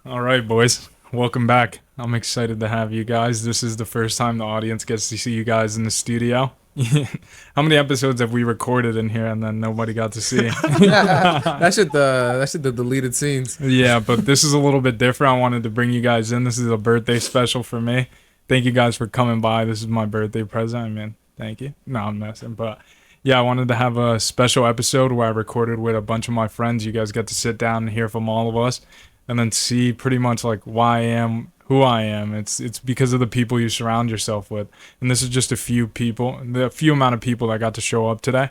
All right, boys. Welcome back. I'm excited to have you guys. This is the first time the audience gets to see you guys in the studio. How many episodes have we recorded in here and then nobody got to see? That shit the deleted scenes. Yeah, but this is a little bit different. I wanted to bring you guys in. This is a birthday special for me. Thank you guys for coming by. This is my birthday present. I mean, thank you. No, I'm messing. But yeah, I wanted to have a special episode where I recorded with a bunch of my friends. You guys get to sit down and hear from all of us and then see pretty much like why I am who I am. It's because of the people you surround yourself with. And this is just a few people, the few amount of people that got to show up today.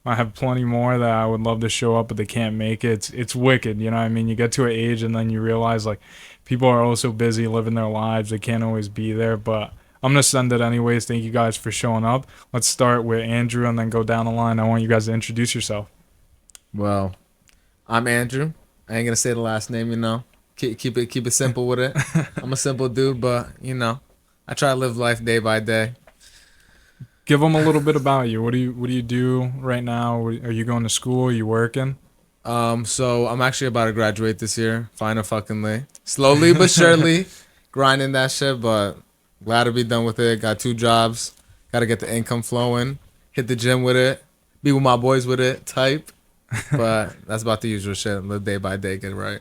I have plenty more that I would love to show up, but they can't make it. It's wicked, you know what I mean? You get to an age and then you realize like people are also busy living their lives. They can't always be there, but I'm gonna send it anyways. Thank you guys for showing up. Let's start with Andrew and then go down the line. I want you guys to introduce yourself. Well, I'm Andrew. I ain't gonna say the last name, you know. Keep it simple with it. I'm a simple dude, but I try to live life day by day. Give them a little bit about you. What do you do right now? Are you going to school? Are you working? So I'm actually about to graduate this year, finally. Slowly but surely, grinding that shit, but glad to be done with it. Got 2 jobs. Got to get the income flowing. Hit the gym with it. Be with my boys with it. Type. But that's about the usual shit. Live day by day. Get it right.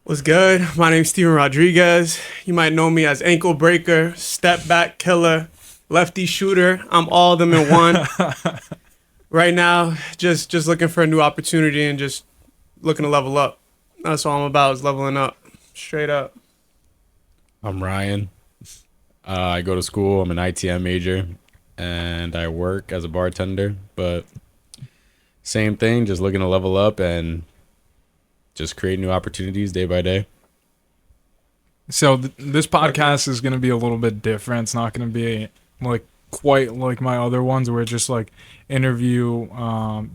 What's good? My name's Steven Rodriguez. You might know me as ankle breaker, step back killer, lefty shooter. I'm all of them in one. Right now, just looking for a new opportunity and just looking to level up. That's all I'm about is leveling up. Straight up. I'm Ryan. I go to school. I'm an ITM major, and I work as a bartender. But same thing, just looking to level up and just create new opportunities day by day. So this podcast is going to be a little bit different. It's not going to be like quite like my other ones where it's just like interview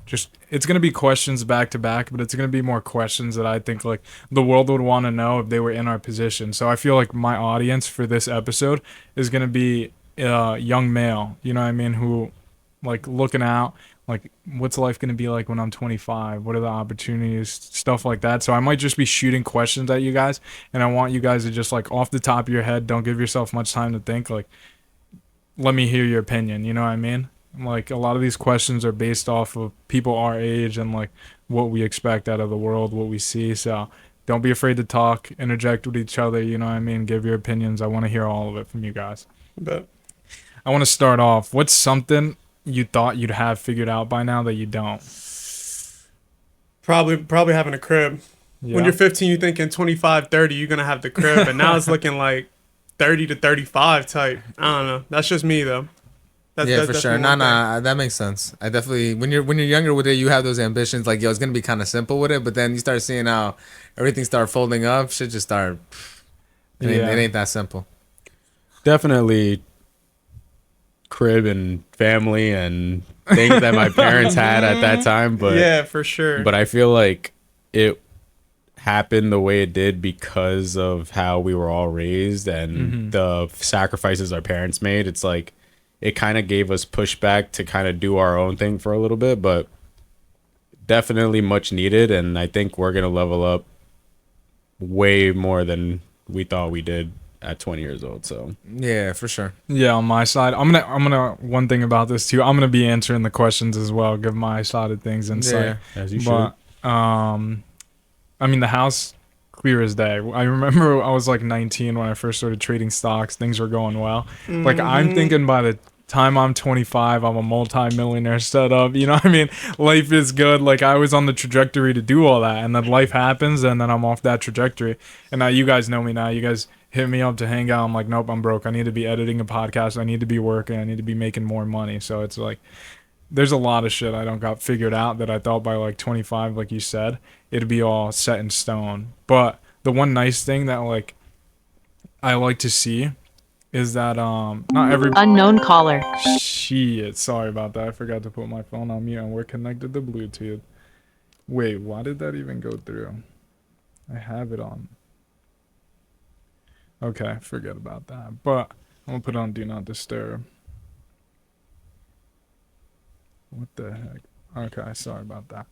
just it's going to be questions back to back, but it's going to be more questions that I think like the world would want to know if they were in our position. So I feel like my audience for this episode is going to be young male, you know what I mean, who like looking out like what's life going to be like when I'm 25, what are the opportunities, stuff like that. So I might just be shooting questions at you guys, and I want you guys to just like off the top of your head, don't give yourself much time to think, like let me hear your opinion, you know what I mean? Like a lot of these questions are based off of people our age and like what we expect out of the world, what we see. So don't be afraid to talk, interject with each other, you know what I mean? Give your opinions. I want to hear all of it from you guys. But I want to start off. What's something you thought you'd have figured out by now that you don't? probably having a crib. Yeah. When you're 15, you're thinking 25, 30, you're going to have the crib. But now it's looking like 30 to 35 type. I don't know. That's just me, though. For sure. one thing. That makes sense. I definitely when you're younger with it, you have those ambitions. Like, yo, it's gonna be kind of simple with it, but then you start seeing how everything start folding up. Shit just start. It ain't that simple. Definitely crib and family and things that my parents had at that time. But Yeah, for sure. But I feel like it happened the way it did because of how we were all raised and the sacrifices our parents made. It's like it kind of gave us pushback to kind of do our own thing for a little bit, but definitely much needed. And I think we're going to level up way more than we thought we did at 20 years old. So Yeah, for sure. Yeah, on my side, I'm gonna one thing about this too. I'm gonna be answering the questions as well, give my side of things insight. as you But I mean the house clear as day. I remember I was like 19 when I first started trading stocks. Things were going well. Like I'm thinking by the time I'm 25, I'm a multi-millionaire set up. You know what I mean? Life is good. Like I was on the trajectory to do all that, and then life happens, and then I'm off that trajectory. And now you guys know me now. You guys hit me up to hang out. I'm like, nope, I'm broke. I need to be editing a podcast. I need to be working. I need to be making more money. So it's like there's a lot of shit I don't got figured out that I thought by like 25, like you said, it'd be all set in stone. But the one nice thing that like I like to see is that not every Unknown caller. shit. Sorry about that. I forgot to put my phone on mute and we're connected to Bluetooth. Wait, why did that even go through? I have it on. Okay, forget about that. But I'm gonna put on Do Not Disturb. What the heck? Okay, sorry about that.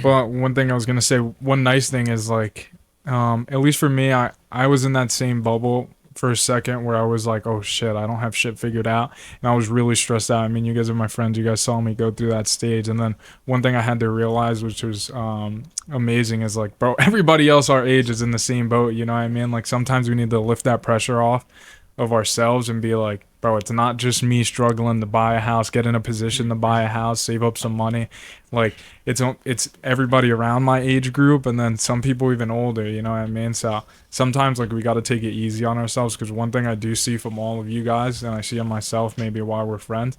But one thing I was gonna say, one nice thing is like at least for me, I was in that same bubble for a second where I was like, oh shit, I don't have shit figured out. And I was really stressed out. I mean, you guys are my friends. You guys saw me go through that stage. And then one thing I had to realize, which was amazing, is like, bro, everybody else our age is in the same boat. You know what I mean? Like sometimes we need to lift that pressure off of ourselves and be like, bro, it's not just me struggling to buy a house, get in a position to buy a house, save up some money. Like it's everybody around my age group, and then some people even older. You know what I mean? So sometimes like we got to take it easy on ourselves, because one thing I do see from all of you guys, and I see on myself, maybe why we're friends,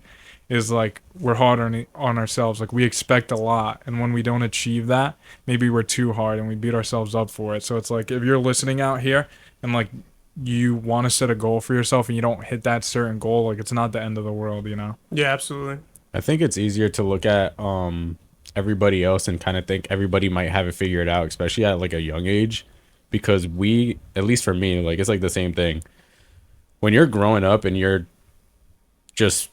is like we're hard on ourselves. Like we expect a lot, and when we don't achieve that, maybe we're too hard and we beat ourselves up for it. So it's like if you're listening out here and like you want to set a goal for yourself and you don't hit that certain goal, like it's not the end of the world, you know? Yeah, absolutely. I think it's easier to look at everybody else and kind of think everybody might have it figured out, especially at like a young age, because we, at least for me, like it's like the same thing. When you're growing up and you're just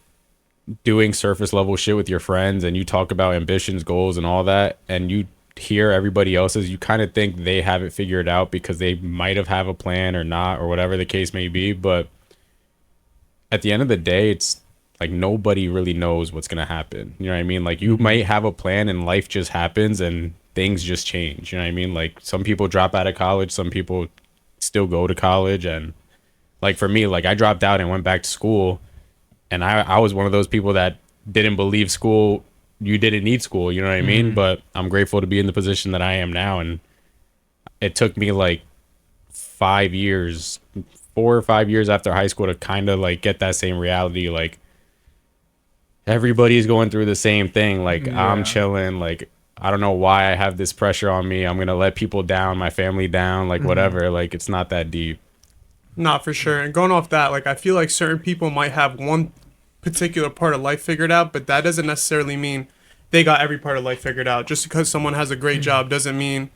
doing surface level shit with your friends and you talk about ambitions, goals, and all that, and you hear everybody else's, you kind of think they have it figured out because they might have a plan or not, or whatever the case may be. But at the end of the day, it's like nobody really knows what's gonna happen. You know what I mean? Like you might have a plan and life just happens and things just change. You know what I mean? Like some people drop out of college, some people still go to college, and like for me, like I dropped out and went back to school, and I was one of those people that didn't believe school, you didn't need school, you know what I mean? But I'm grateful to be in the position that I am now. And it took me like 4 or 5 years after high school to kind of like get that same reality. Like everybody's going through the same thing. Like I'm chilling. Like I don't know why I have this pressure on me. I'm going to let people down, my family down, like whatever. Like it's not that deep. Not for sure. And going off that, like I feel like certain people might have one particular part of life figured out, but that doesn't necessarily mean they got every part of life figured out. Just because someone has a great job doesn't mean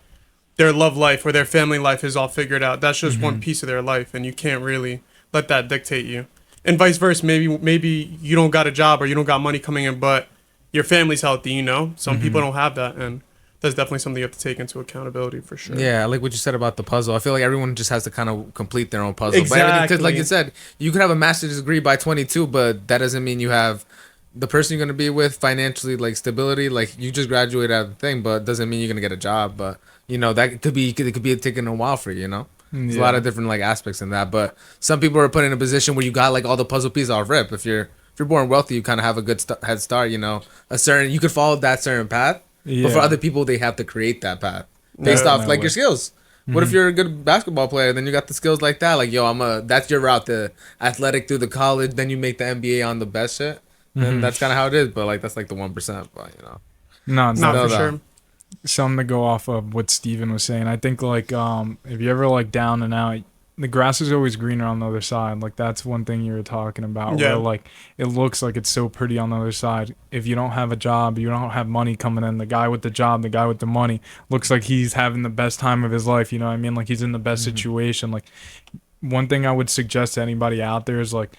their love life or their family life is all figured out. That's just one piece of their life, and you can't really let that dictate you. And vice versa, maybe you don't got a job or you don't got money coming in, but your family's healthy, you know? Some people don't have that, and that's definitely something you have to take into accountability for sure. Yeah, like what you said about the puzzle. I feel like everyone just has to kind of complete their own puzzle. Exactly. Because like you said, you could have a master's degree by 22, but that doesn't mean you have the person you're going to be with financially, like stability. Like you just graduated out of the thing, but doesn't mean you're going to get a job. But, you know, it could be taking a while for you, you know? There's a lot of different like aspects in that. But some people are put in a position where you got like all the puzzle pieces off rip. If you're born wealthy, you kind of have a good head start, you know? You could follow that certain path. Yeah. But for other people, they have to create that path based off like your skills. What if you're a good basketball player? Then you got the skills like that. Like, yo, that's your route, the athletic through the college. Then you make the NBA on the best shit. And that's kind of how it is. But like, that's like the 1%. But you know, not for sure. Something to go off of what Steven was saying. I think like if you ever like down and out, the grass is always greener on the other side. Like that's one thing you were talking about. Yeah. Where like it looks like it's so pretty on the other side. If you don't have a job, you don't have money coming in. The guy with the job, the guy with the money, looks like he's having the best time of his life. You know what I mean? Like he's in the best situation. Like one thing I would suggest to anybody out there is like,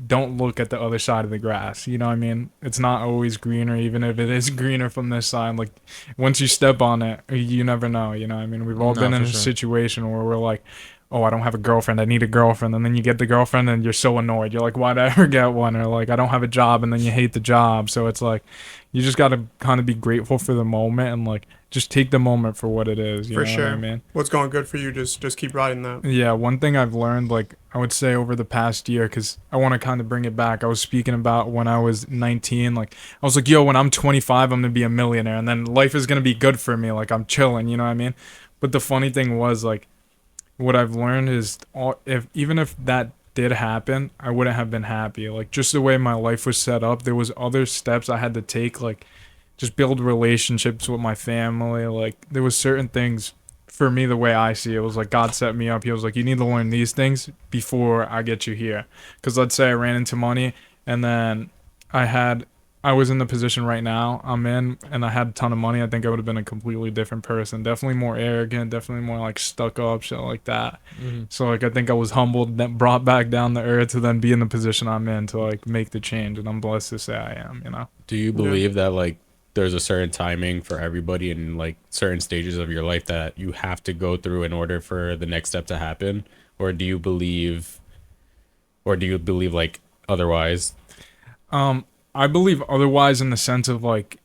don't look at the other side of the grass. You know what I mean? It's not always greener, even if it is greener from this side. Like once you step on it, you never know. You know what I mean? We've all been in a situation where we're like, oh, I don't have a girlfriend, I need a girlfriend. And then you get the girlfriend and you're so annoyed. You're like, why'd I ever get one? Or like, I don't have a job, and then you hate the job. So it's like, you just got to kind of be grateful for the moment and like, just take the moment for what it is. You for know sure. what I mean? What's going good for you, just keep riding that. Yeah, one thing I've learned, like I would say over the past year, because I want to kind of bring it back. I was speaking about when I was 19. Like I was like, yo, when I'm 25, I'm going to be a millionaire. And then life is going to be good for me. Like I'm chilling, you know what I mean? But the funny thing was like, what I've learned is even if that did happen, I wouldn't have been happy. Like just the way my life was set up, there was other steps I had to take, like just build relationships with my family. Like there was certain things for me, the way I see it was like God set me up. He was like, you need to learn these things before I get you here. Because let's say I ran into money and then I was in the position right now I'm in and I had a ton of money, I think I would have been a completely different person. Definitely more arrogant, definitely more like stuck up, shit like that. So like I think I was humbled, then brought back down to earth to then be in the position I'm in to like make the change, and I'm blessed to say I am, you know. Do you believe that like there's a certain timing for everybody and like certain stages of your life that you have to go through in order for the next step to happen? Or do you believe like otherwise? I believe otherwise in the sense of like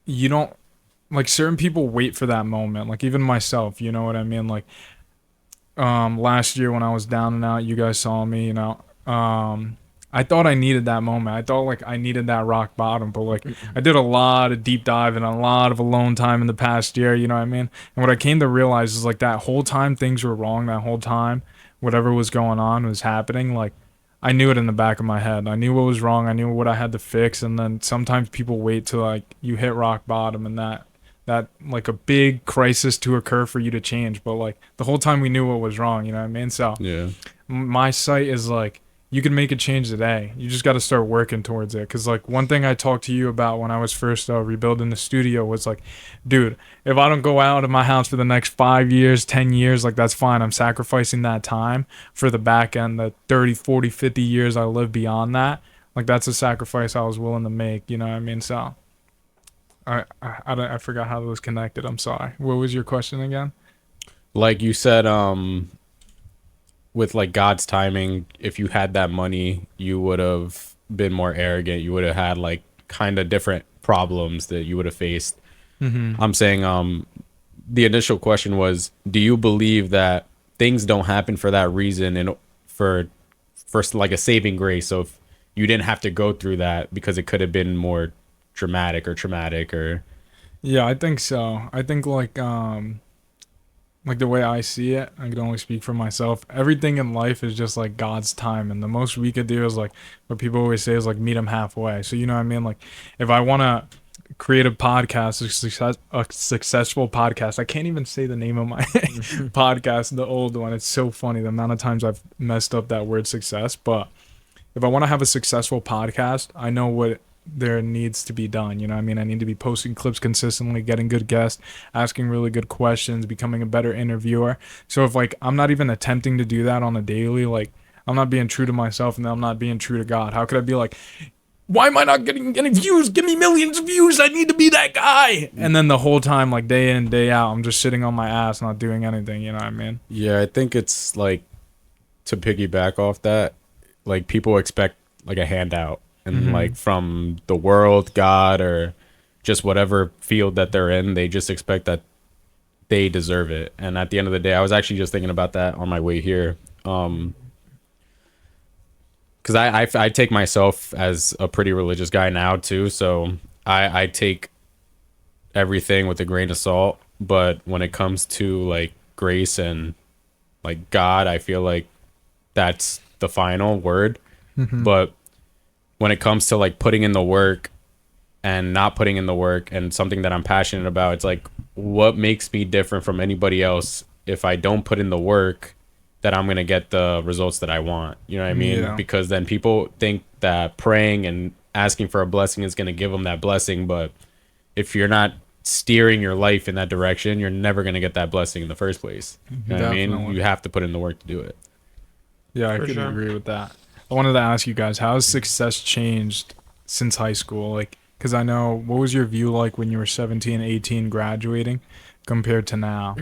you don't like certain people wait for that moment. Like even myself, you know what I mean? Like last year when I was down and out, you guys saw me, you know. I thought I needed that moment. I thought like I needed that rock bottom, but like I did a lot of deep dive and a lot of alone time in the past year, you know what I mean? And what I came to realize is like that whole time things were wrong, that whole time whatever was going on was happening, like I knew it in the back of my head. I knew what was wrong. I knew what I had to fix, and then sometimes people wait till like you hit rock bottom and that like a big crisis to occur for you to change, but like the whole time we knew what was wrong, you know what I mean? So Yeah. my sight is like you can make a change today. You just got to start working towards it. Because like one thing I talked to you about when I was first rebuilding the studio was like, dude, if I don't go out of my house for the next 5 years, 10 years, like that's fine. I'm sacrificing that time for the back end, the 30, 40, 50 years I live beyond that. Like that's a sacrifice I was willing to make. You know what I mean? So I forgot how it was connected. I'm sorry. What was your question again? Like you said, with like God's timing, if you had that money, you would have been more arrogant. You would have had like kind of different problems that you would have faced. I'm saying, the initial question was, do you believe that things don't happen for that reason and for like a saving grace? So if you didn't have to go through that because it could have been more dramatic or traumatic or. Yeah, I think so. I think like the way I see it, I can only speak for myself. Everything in life is just like God's time, and the most we could do is like what people always say is like meet him halfway. So you know what I mean? Like if I want to create a podcast, a successful podcast, I can't even say the name of my podcast, the old one. It's so funny the amount of times I've messed up that word success. But if I want to have a successful podcast, I know what there needs to be done. You know what I mean? I need to be posting clips consistently, getting good guests, asking really good questions, becoming a better interviewer. So if like I'm not even attempting to do that on a daily, like I'm not being true to myself and I'm not being true to God. How could I be like, why am I not getting any views? Give me millions of views. I need to be that guy. And then the whole time, like day in, day out, I'm just sitting on my ass, not doing anything. You know what I mean? Yeah, I think it's like, to piggyback off that, like people expect like a handout and like from the world, God, or just whatever field that they're in, they just expect that they deserve it. And at the end of the day, I was actually just thinking about that on my way here. Because I take myself as a pretty religious guy now too, so I take everything with a grain of salt. But when it comes to like grace and like God, I feel like that's the final word. But when it comes to like putting in the work and not putting in the work and something that I'm passionate about, it's like what makes me different from anybody else if I don't put in the work that I'm going to get the results that I want. You know what I mean? Yeah. Because then people think that praying and asking for a blessing is going to give them that blessing. But if you're not steering your life in that direction, you're never going to get that blessing in the first place. You know what I mean? Definitely. You have to put in the work to do it. Yeah, I For could sure. agree with that. I wanted to ask you guys, how has success changed since high school? Like, because I know, what was your view like when you were 17, 18, graduating compared to now?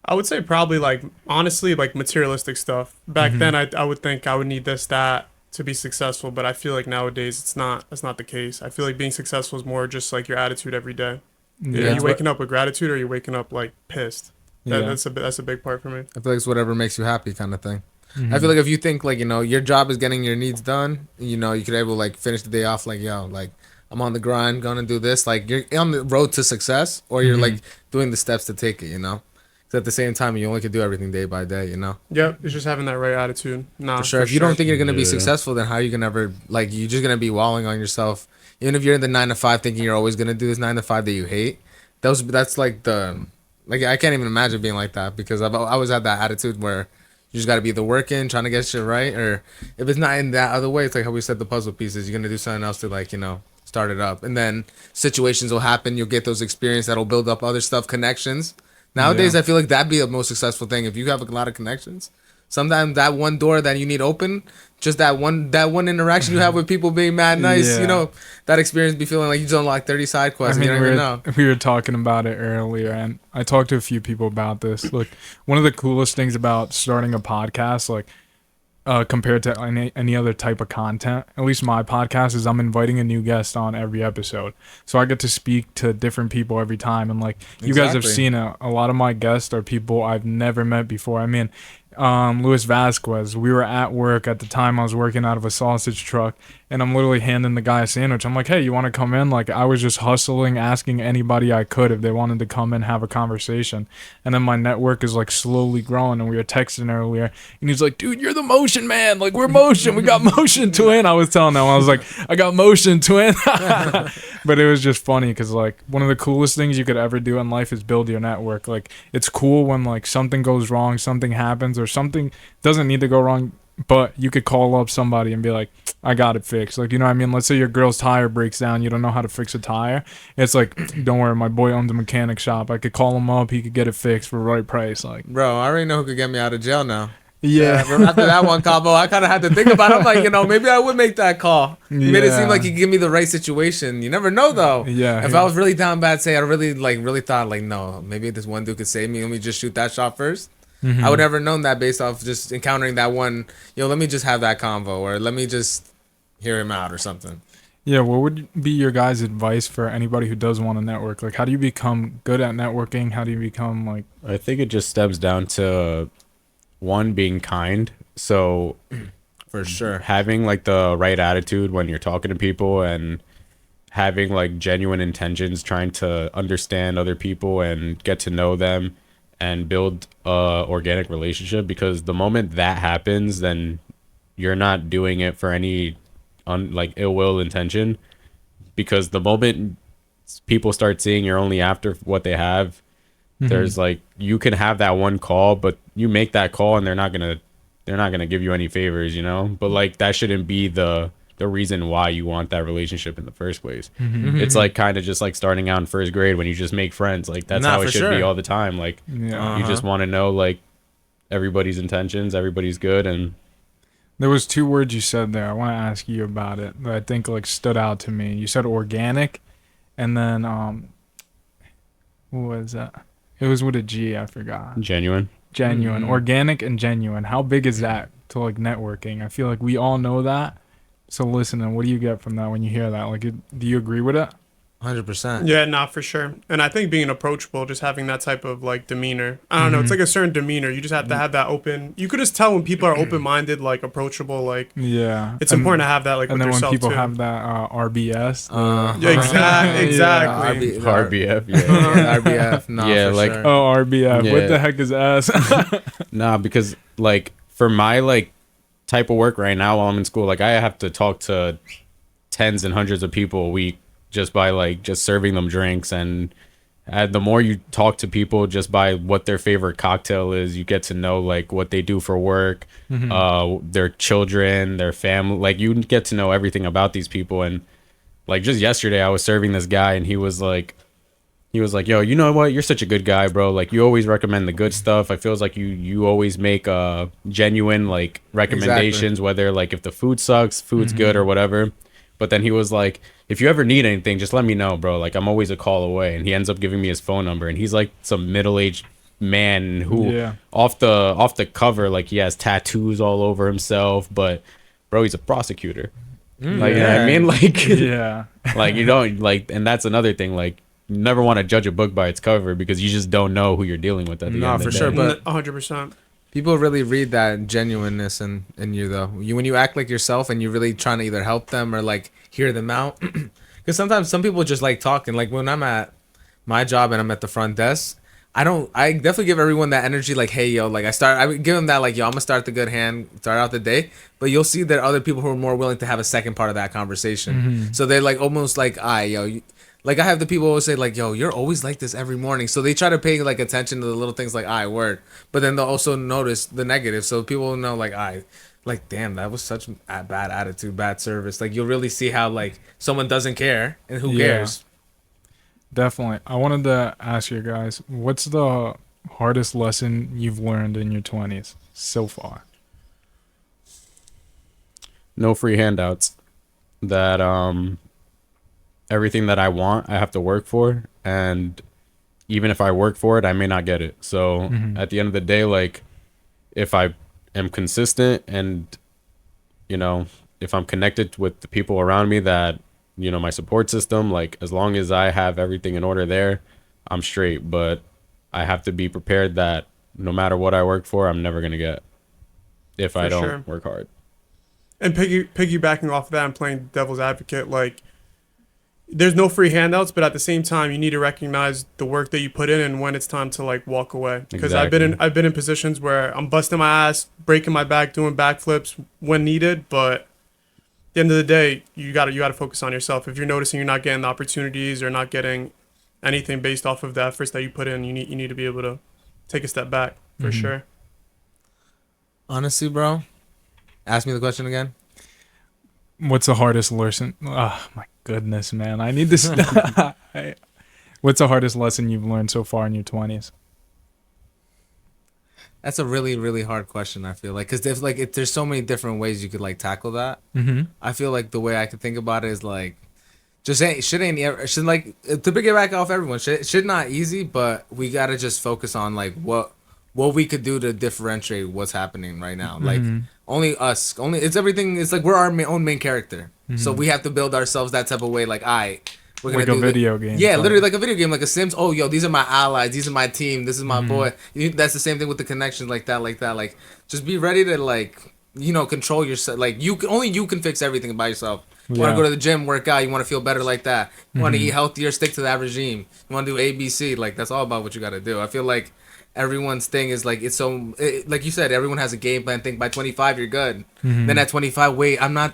I would say probably like honestly like materialistic stuff. Back then I would think I would need this, that to be successful, but I feel like nowadays that's not the case. I feel like being successful is more just like your attitude every day. Yeah. Are you waking up with gratitude or are you waking up like pissed? Yeah. That's a big part for me. I feel like it's whatever makes you happy kind of thing. I feel like if you think like, you know, your job is getting your needs done, you know, you could able like finish the day off like, yo, like I'm on the grind, gonna do this. Like you're on the road to success, or you're like doing the steps to take it, you know? Because at the same time, you only can do everything day by day, you know? Yep, it's just having that right attitude. Nah, For sure. If you don't think you're gonna be Yeah. successful, then how are you gonna ever like? You're just gonna be walling on yourself. Even if you're in the 9 to 5, thinking you're always gonna do this 9 to 5 that you hate. That's like the like I can't even imagine being like that, because I always had that attitude where you just got to be either working, trying to get shit right, or if it's not in that other way, it's like how we said the puzzle pieces. You're gonna do something else to like, you know, start it up, and then situations will happen. You'll get those experience that'll build up other stuff, connections. Nowadays, Yeah. I feel like that'd be the most successful thing if you have a lot of connections. Sometimes that one door that you need open, just that one interaction you have with people being mad nice, Yeah. that experience be feeling like you just unlock 30 side quests and you don't even know. we were talking about it earlier, and I talked to a few people about this. Like, one of the coolest things about starting a podcast, like, compared to any other type of content, at least my podcast, is I'm inviting a new guest on every episode. So I get to speak to different people every time. And, like, you guys have Exactly. seen a lot of my guests are people I've never met before. I mean, Luis Vasquez, we were at work at the time. I was working out of a sausage truck, and I'm literally handing the guy a sandwich. I'm like, hey, you want to come in? Like, I was just hustling, asking anybody I could if they wanted to come in, have a conversation. And then my network is like slowly growing, and we were texting earlier, and he's like, dude, you're the motion man. Like, we're motion. We got motion twin. I was telling them, I was like, I got motion twin. But it was just funny because, like, one of the coolest things you could ever do in life is build your network. Like, it's cool when, like, something goes wrong, something happens, or something doesn't need to go wrong, but you could call up somebody and be like, I got it fixed. Like, you know what I mean? Let's say your girl's tire breaks down. You don't know how to fix a tire. It's like, don't worry, my boy owns a mechanic shop. I could call him up. He could get it fixed for the right price. Like, Bro, I already know who could get me out of jail now. yeah. But after that one combo, I kind of had to think about it. I'm like, maybe I would make that call. You made it seem Yeah. like you could give me the right situation. You never know, though. Yeah, If yeah. I was really down bad, say I really thought, like, no, maybe this one dude could save me. Let me just shoot that shot first. I would never known that based off just encountering that one. Let me just have that convo, or let me just hear him out or something. Yeah, what would be your guys' advice for anybody who does want to network? Like, how do you become good at networking? How do you become, like... I think it just stems down to one, being kind. So For sure. having like the right attitude when you're talking to people, and having like genuine intentions, trying to understand other people and get to know them and build a organic relationship. Because the moment that happens, then you're not doing it for any like ill will intention. Because the moment people start seeing you're only after what they have, there's like, you can have that one call, but you make that call and they're not gonna give you any favors, but like, that shouldn't be the reason why you want that relationship in the first place. It's like kind of just like starting out in first grade when you just make friends. Like, that's Nah, how for it should be sure. all the time. Like, Yeah. you just want to know like everybody's intentions, everybody's good. And There was 2 words you said there. I want to ask you about it that I think, like, stood out to me. You said organic, and then, what was that? It was with a G, I forgot. genuine. Genuine. Organic and genuine. How big is that to, like, networking? I feel like we all know that. So listening, what do you get from that when you hear that? Like, do you agree with it? 100%. Yeah, nah, for sure. And I think being approachable, just having that type of like demeanor. I don't know. It's like a certain demeanor. You just have to have that open. You could just tell when people are open minded, like approachable. Like Yeah. it's important to have that. Like And with then when yourself people too. have that RBS. Yeah, exactly. RBF, yeah. RBF. No, Yeah, for like, sure. Oh, RBF. Yeah. What the heck is S? Nah, because like, for my like type of work right now while I'm in school, like, I have to talk to tens and hundreds of people a week just by like just serving them drinks. And the more you talk to people just by what their favorite cocktail is, you get to know like what they do for work, their children, their family. Like, you get to know everything about these people. And like, just yesterday I was serving this guy, and he was like, yo, you know what? You're such a good guy, bro. Like, you always recommend the good stuff. I feels like you always make genuine like recommendations, whether like if the food sucks, food's good or whatever. But then he was like, if you ever need anything, just let me know, bro. Like, I'm always a call away. And he ends up giving me his phone number. And he's like some middle-aged man who Yeah. off the cover, like, he has tattoos all over himself, but bro, he's a prosecutor. Like, you know what I mean? Like, Yeah. like, you don't like, and that's another thing. Like, you never want to judge a book by its cover, because you just don't know who you're dealing with at the No, end of for the sure, day. but 100%. people really read that genuineness in you, though. When you act like yourself and you're really trying to either help them or like hear them out. Because sometimes some people just like talking. Like, when I'm at my job and I'm at the front desk, I definitely give everyone that energy, like, hey, yo, like, I would give them that, like, yo, I'm gonna start the good hand, start out the day. But you'll see there are other people who are more willing to have a second part of that conversation. So they're like, almost like, like, I have the people who always say, like, yo, you're always like this every morning. So they try to pay like attention to the little things, like, word. But then they'll also notice the negative. So people will know, like, like, damn, that was such a bad attitude, bad service. Like, you'll really see how like someone doesn't care and who Yeah. cares. Definitely. I wanted to ask you guys, what's the hardest lesson you've learned in your 20s so far? No free handouts. That everything that I want, I have to work for, and even if I work for it, I may not get it. So at the end of the day, like, if I am consistent and, you know, if I'm connected with the people around me that, you know, my support system, like, as long as I have everything in order there, I'm straight. But I have to be prepared that no matter what I work for, I'm never going to get if I For don't sure. work hard. And piggybacking off of that and playing devil's advocate, like, there's no free handouts, but at the same time, you need to recognize the work that you put in and when it's time to like walk away. Because Exactly. I've been in positions where I'm busting my ass, breaking my back, doing backflips when needed, but at the end of the day, you gotta focus on yourself. If you're noticing you're not getting the opportunities or not getting anything based off of the efforts that you put in, you need to be able to take a step back for sure. Honestly, bro, ask me the question again. What's the hardest lesson? Oh my goodness, man! I need this. What's the hardest lesson you've learned so far in your 20s? That's a really, really hard question. I feel like because there's so many different ways you could like tackle that. I feel like the way I could think about it is like just ain't shit ain't ever should like to piggyback off everyone. Shit not easy, but we gotta just focus on like what we could do to differentiate what's happening right now. Like only us, only it's everything. It's like we're our own main character, so we have to build ourselves that type of way. Like we're gonna Like a do video game. Yeah, literally like a video game, like a Sims. Oh, yo, these are my allies. These are my team. This is my boy. That's the same thing with the connections, like that. Like, just be ready to like, control yourself. Like only you can fix everything by yourself. You want Yeah. to go to the gym, work out. You want to feel better like that. You want to eat healthier, stick to that regime. You want to do ABC. Like that's all about what you got to do. I feel like everyone's thing is like like you said, everyone has a game plan. Think by 25 you're good. Then at 25, wait, I'm not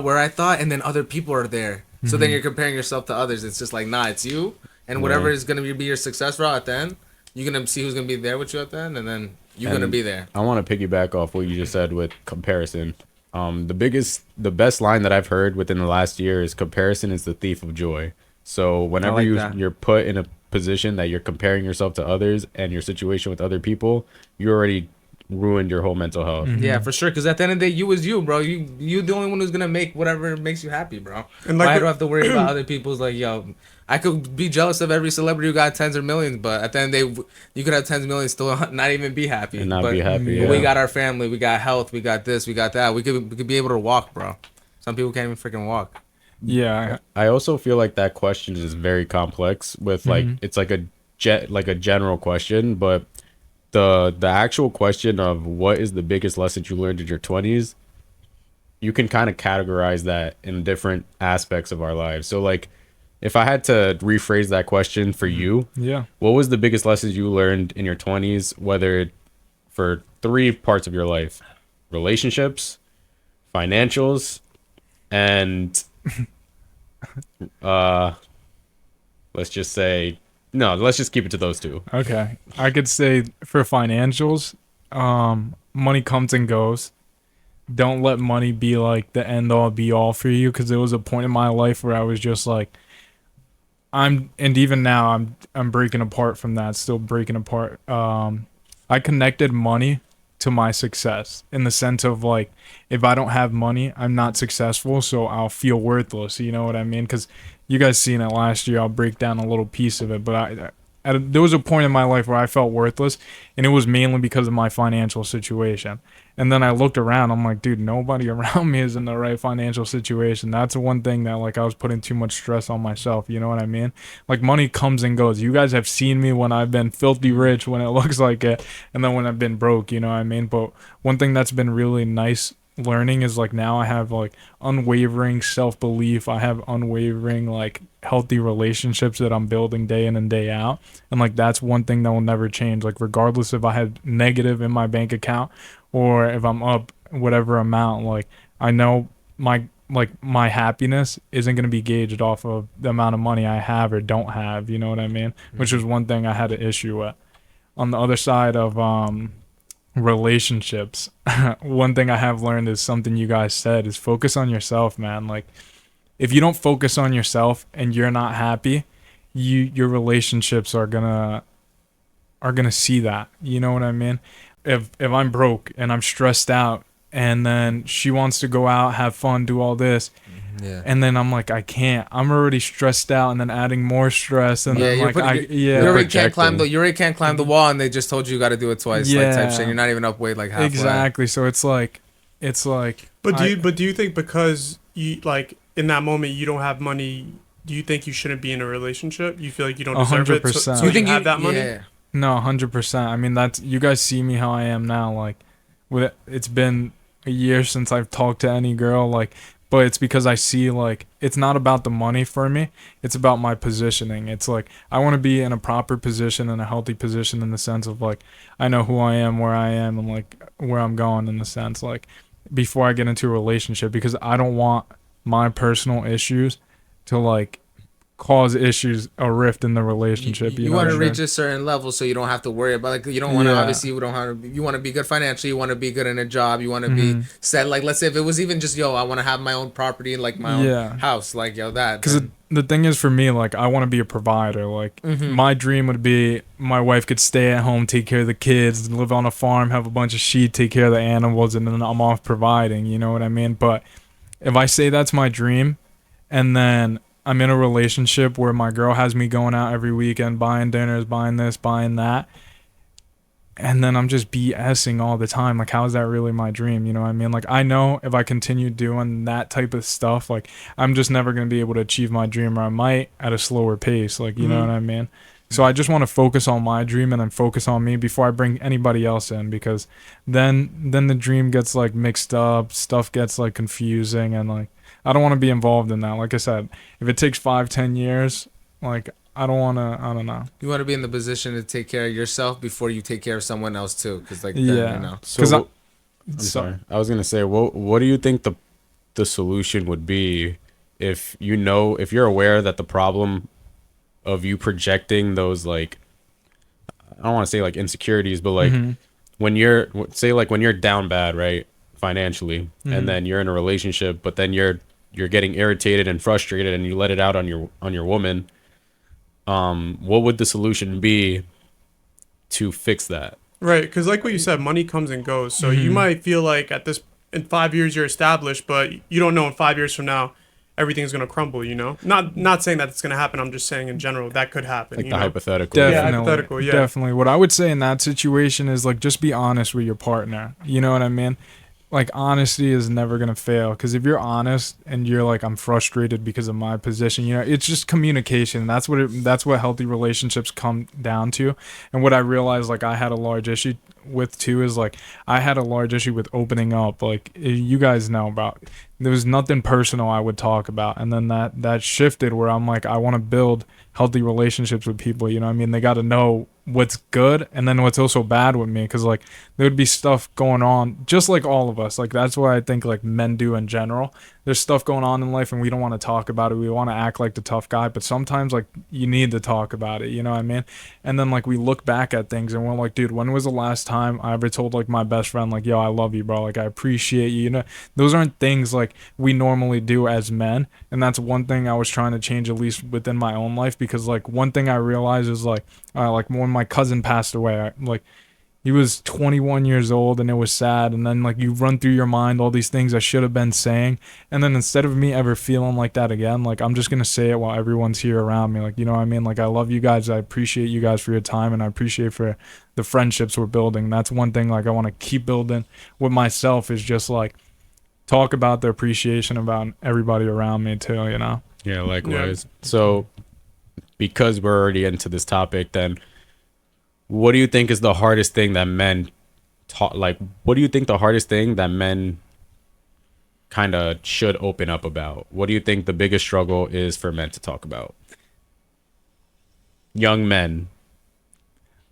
where I thought, and then other people are there. So then you're comparing yourself to others. It's just like, nah, it's you. And whatever is going to be your success route at the end, you're going to see who's going to be there with you at the end, and then you're going to be there. I want to piggyback off what you just said with comparison. The best line that I've heard within the last year is comparison is the thief of joy. So whenever like that. you're put in a position that you're comparing yourself to others and your situation with other people, you already ruined your whole mental health. Yeah, for sure. Because at the end of the day, you was you, bro. You the only one who's gonna make whatever makes you happy, bro. And like I what- don't have to worry about other people's like, yo. I could be jealous of every celebrity who got tens of millions, but at the end of the day, you could have tens of millions still not even be happy. And not but, be happy, But we yeah. got our family, we got health, we got this, we got that. We could be able to walk, bro. Some people can't even freaking walk. Yeah. I also feel like that question is very complex with like it's like a general question, but the actual question of what is the biggest lesson you learned in your 20s, you can kind of categorize that in different aspects of our lives. So like if I had to rephrase that question for you, Yeah. what was the biggest lessons you learned in your 20s, whether for 3 parts of your life: relationships, financials, and let's just say no, let's just keep it to those 2. Okay. I could say for financials, money comes and goes. Don't let money be like the end all be all for you, because there was a point in my life where I was just like, and even now I'm breaking apart from that, still breaking apart. I connected money to my success in the sense of like, if I don't have money, I'm not successful, so I'll feel worthless. You know what I mean? Because you guys seen it last year. I'll break down a little piece of it, but there was a point in my life where I felt worthless, and it was mainly because of my financial situation. And then I looked around. I'm like, dude, nobody around me is in the right financial situation. That's the one thing that like I was putting too much stress on myself. You know what I mean? Like money comes and goes. You guys have seen me when I've been filthy rich, when it looks like it, and then when I've been broke. You know what I mean? But one thing that's been really nice learning is like now I have like unwavering self-belief. I have unwavering like healthy relationships that I'm building day in and day out, and like that's one thing that will never change. Like regardless if I have negative in my bank account or if I'm up whatever amount, like I know my happiness isn't going to be gauged off of the amount of money I have or don't have. You know what I mean? Which is one thing I had an issue with. On the other side of relationships, one thing I have learned is something you guys said is focus on yourself, man. Like if you don't focus on yourself and you're not happy, your relationships are gonna are gonna see that. You know what I mean? If I'm broke and I'm stressed out, and then she wants to go out, have fun, do all this, Yeah. and then I'm like, I can't. I'm already stressed out, and then adding more stress, and then you're like putting, yeah, you already can't projecting. climb the wall, and they just told you got to do it twice, like type shit. You're not even up weight like halfway. exactly. So it's like. But do you think because you like in that moment you don't have money, do you think you shouldn't be in a relationship? You feel like you don't deserve it, 100%. so you think you have that money? Yeah. No, 100%. I mean, that's you guys see me how I am now. Like, it's been a year since I've talked to any girl. Like, but it's because I see like it's not about the money for me. It's about my positioning. It's like I want to be in a proper position and a healthy position in the sense of like I know who I am, where I am, and like where I'm going in the sense like before I get into a relationship, because I don't want my personal issues to like cause issues, a rift in the relationship. You know want what to I mean? reach a certain level so you don't have to worry about, like, you don't want to, Yeah. obviously you don't have to, you want to be good financially, you want to be good in a job, you want to be Mhm. set, like let's say if it was even just I want to have my own property, like my Yeah. own house, like that, Because then- the thing is for me, like I want to be a provider. Like Mhm. my dream would be my wife could stay at home, take care of the kids, live on a farm, have a bunch of sheep, take care of the animals, and then I'm off providing. You know what I mean? But if I say that's my dream, and then I'm in a relationship where my girl has me going out every weekend, buying dinners, buying this, buying that, and then I'm just BSing all the time. Like, how is that really my dream? You know what I mean? Like, I know if I continue doing that type of stuff, like, I'm just never going to be able to achieve my dream, or I might at a slower pace. Like, you know what I mean? So I just want to focus on my dream and then focus on me before I bring anybody else in, because then the dream gets like mixed up, stuff gets like confusing, and like I don't want to be involved in that. Like I said, if it takes 5-10 years, like I don't want to. I don't know. you want to be in the position to take care of yourself before you take care of someone else too, because like then, Yeah. you know. So I'm So- sorry. I was gonna say, what do you think the solution would be if if you're aware that the problem of you projecting those, like, I don't want to say like insecurities, but like Mhm. when you're when you're down bad, right, financially, Mhm. and then you're in a relationship, but then you're getting irritated and frustrated and you let it out on your woman, what would the solution be to fix that? Right, because like what you said, money comes and goes. So you might feel like in 5 years you're established, but you don't know in 5 years from now everything's gonna crumble. You know, not saying that it's gonna happen. I'm just saying in general that could happen. Like you the know? hypothetical. Yeah, Definitely, hypothetical, yeah. definitely. What I would say in that situation is like just be honest with your partner. You know what I mean? Like honesty is never gonna fail, because if you're honest and you're like, I'm frustrated because of my position, you know, it's just communication. That's what healthy relationships come down to. And what I realized, like I had a large issue with too, is like I had a large issue with opening up. Like you guys know about, there was nothing personal I would talk about, and then that shifted where I'm like, I want to build healthy relationships with people. You know what I mean? They got to know what's good and then what's also bad with me, because like there would be stuff going on just like all of us. Like that's what I think like men do in general. There's stuff going on in life and we don't want to talk about it. We want to act like the tough guy, but sometimes like you need to talk about it. You know what I mean? And then like we look back at things and we're like, dude, when was the last time I ever told like my best friend like, yo, I love you, bro, like I appreciate you? You know, those aren't things like we normally do as men. And that's one thing I was trying to change, at least within my own life, because like one thing I realized is like when my cousin passed away, like he was 21 years old and it was sad, and then like you run through your mind all these things I should have been saying, and then instead of me ever feeling like that again, like I'm just gonna say it while everyone's here around me. Like, you know what I mean? Like I love you guys, I appreciate you guys for your time, and I appreciate for the friendships we're building. That's one thing like I want to keep building with myself, is just like talk about the appreciation about everybody around me too, you know? Yeah, likewise. So because we're already into this topic, then what do you think is the hardest thing that men what do you think the hardest thing that men kind of should open up about? What do you think the biggest struggle is for men to talk about? Young men.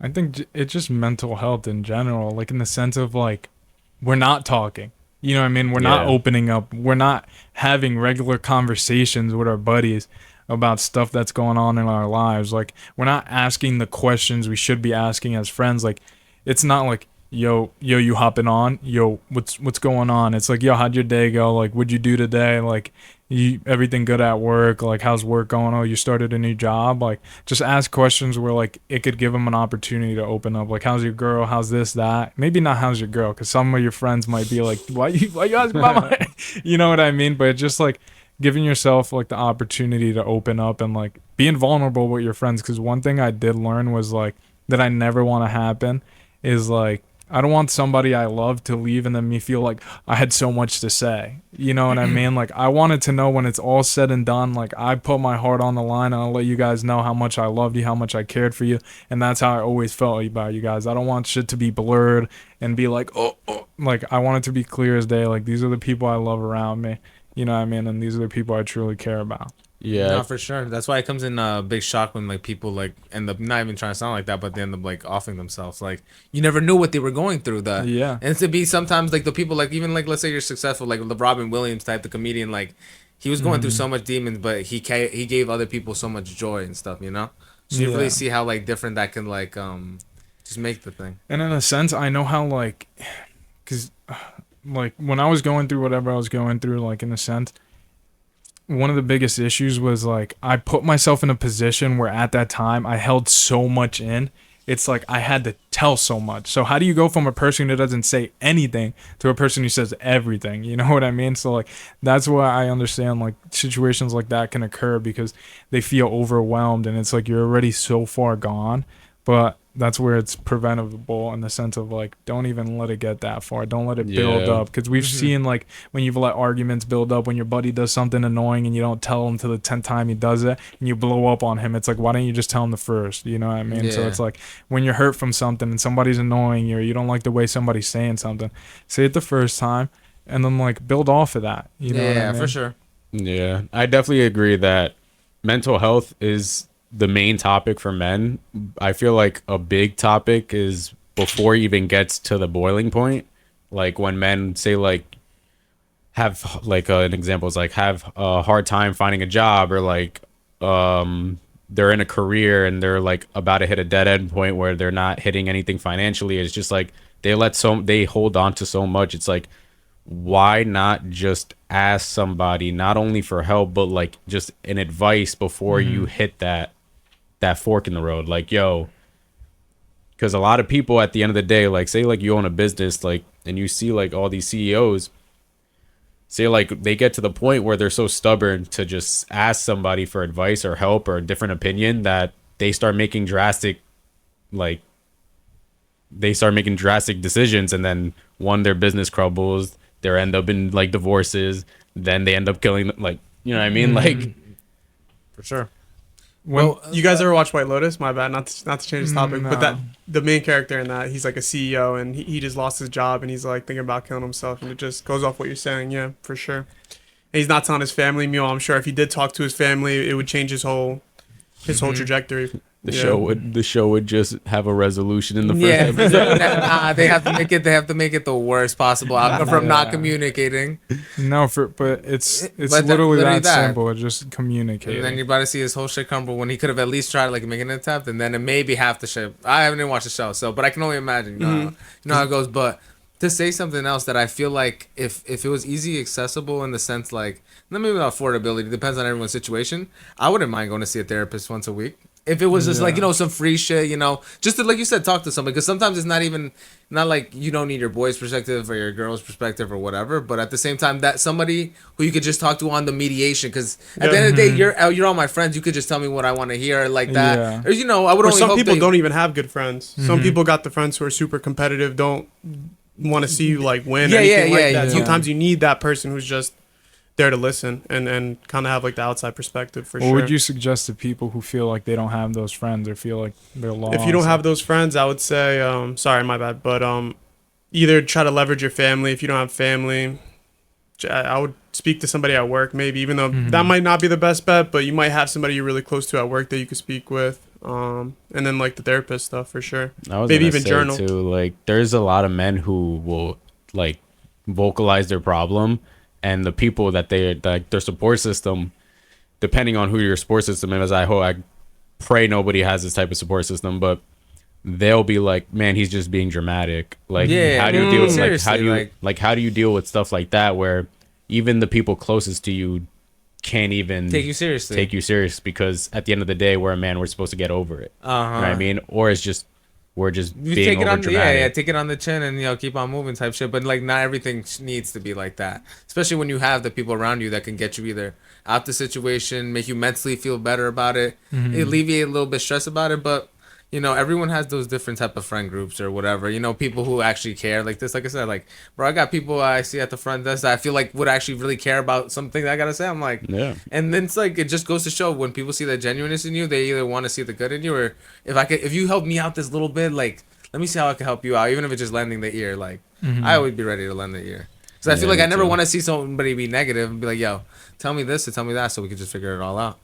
I think it's just mental health in general, like in the sense of like we're not talking. You know what I mean? We're not Yeah. opening up. We're not having regular conversations with our buddies about stuff that's going on in our lives. Like we're not asking the questions we should be asking as friends. Like it's not like yo, you hopping on? Yo, what's going on? It's like, yo, how'd your day go? Like, what'd you do today? Like, everything good at work? Like, how's work going? Oh, you started a new job? Like, just ask questions where like it could give them an opportunity to open up. Like, how's your girl? How's this, that? Maybe not how's your girl, because some of your friends might be like, why you asking about my, you know what I mean? But just like giving yourself like the opportunity to open up and like being vulnerable with your friends. Because one thing I did learn was like that I never want to happen is like, I don't want somebody I love to leave and then me feel like I had so much to say. You know what I mean? Like, I wanted to know when it's all said and done, like, I put my heart on the line and I'll let you guys know how much I loved you, how much I cared for you. And that's how I always felt about you guys. I don't want shit to be blurred and be like, oh. Like, I want it to be clear as day. Like, these are the people I love around me. You know what I mean? And these are the people I truly care about. Yeah. No, for sure. That's why it comes in a big shock when like people like end up not even trying to sound like that, but they end up like offing themselves. Like you never knew what they were going through. Yeah. And to be sometimes like the people like even like let's say you're successful like the Robin Williams type, the comedian, like he was going through so much demons, but he gave other people so much joy and stuff. You know, so you really see how like different that can like just make the thing. And in a sense, I know how like, cause like when I was going through whatever I was going through, like in a sense, one of the biggest issues was like I put myself in a position where at that time I held so much in. It's like I had to tell so much. So how do you go from a person who doesn't say anything to a person who says everything? You know what I mean? So like that's why I understand like situations like that can occur because they feel overwhelmed and it's like you're already so far gone. But that's where it's preventable in the sense of like don't even let it get that far, don't let it build up, because we've seen like when you've let arguments build up, when your buddy does something annoying and you don't tell him to the 10th time he does it and you blow up on him, it's like why don't you just tell him the first, you know what I mean? So it's like when you're hurt from something and somebody's annoying you or you don't like the way somebody's saying something, say it the first time and then like build off of that, you know what I mean? For sure. Yeah, I definitely agree that mental health is the main topic for men. I feel like a big topic is before it even gets to the boiling point. Like when men say like have like an example is like have a hard time finding a job or like they're in a career and they're like about to hit a dead end point where they're not hitting anything financially. It's just like they hold on to so much. It's like why not just ask somebody not only for help but like just an advice before you hit that fork in the road, like yo, because a lot of people at the end of the day, like say like you own a business, like and you see like all these CEOs say like they get to the point where they're so stubborn to just ask somebody for advice or help or a different opinion that they start making drastic decisions, and then their business crumbles, they end up in like divorces, then they end up killing, like, you know what I mean? Like For sure. Well, you guys ever watch White Lotus? My bad, not to change the topic, No. but that the main character in that, he's like a CEO and he just lost his job and he's like thinking about killing himself, and it just goes off what you're saying, yeah, for sure. And he's not telling his family. Meanwhile, I'm sure if he did talk to his family, it would change his whole trajectory. the show would just have a resolution in the first episode. They have to make it the worst possible outcome from not communicating. No, but it's literally that simple. It's just communicating. And then you're about to see his whole shit crumble when he could have at least tried like making an attempt, and then it maybe half the shit. I haven't even watched the show, but I can only imagine. You know how it goes. But to say something else that I feel like if it was easy accessible in the sense like, not maybe about affordability, depends on everyone's situation. I wouldn't mind going to see a therapist once a week. If it was just like, some free shit, just to, like you said, talk to somebody. Because sometimes it's not like you don't need your boy's perspective or your girl's perspective or whatever. But at the same time, that somebody who you could just talk to on the mediation. Because at the end of the day, you're all my friends. You could just tell me what I want to hear like that. Yeah. Or, I would only some hope people don't even have good friends. Some people got the friends who are super competitive, don't want to see you like win or anything like that. Sometimes you need that person who's just there to listen and kind of have like the outside perspective for sure. What would you suggest to people who feel like they don't have those friends or feel like they're lost? If you don't have those friends, I would say, sorry, my bad, but either try to leverage your family. If you don't have family, I would speak to somebody at work, maybe, even though that might not be the best bet, but you might have somebody you're really close to at work that you could speak with. And then like the therapist stuff for sure. Maybe even journal. Too, like there's a lot of men who will like vocalize their problem, and the people that their support system, depending on who your support system is, I pray nobody has this type of support system, but they'll be like, man, he's just being dramatic. Like, Yeah, how do you deal with seriously, how do you deal with stuff like that where even the people closest to you can't even take you seriously. take you serious, because at the end of the day, we're a man, we're supposed to get over it. You know what I mean? Or it's just we're just You being take it over on, dramatic. take it on the chin and keep on moving type shit. But like, not everything needs to be like that. Especially when you have the people around you that can get you either out the situation, make you mentally feel better about it, alleviate a little bit stress about it. But everyone has those different type of friend groups or whatever. People who actually care like this. Like I said, like, bro, I got people I see at the front desk that I feel like would actually really care about something that I gotta say. I'm like, Yeah. And then it's like, it just goes to show when people see that genuineness in you, they either want to see the good in you, or if you help me out this little bit, like, let me see how I can help you out, even if it's just lending the ear. Like, I always be ready to lend the ear. Because I feel like I never want to see somebody be negative and be like, yo, tell me this or tell me that so we can just figure it all out.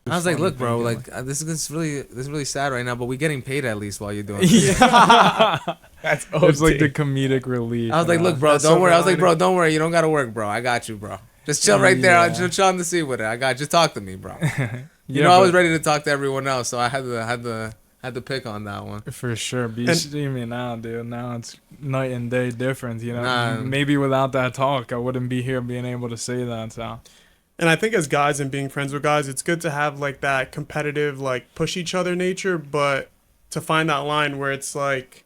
I was like, look, bro, like, this is really sad right now, but we're getting paid at least while you're doing this. That's it's like the comedic relief. I was like, look, bro, don't worry. I was like, bro, don't worry. You don't got to work, bro. I got you, bro. Just chill right there. I'll chill on the seat with it. I got you. Just talk to me, bro. I was ready to talk to everyone else, so I had to pick on that one. For sure. You see me now, dude. Now it's night and day difference, Nah. Maybe without that talk, I wouldn't be here being able to say that, so. And I think as guys and being friends with guys, it's good to have like that competitive, like push each other nature, but to find that line where it's like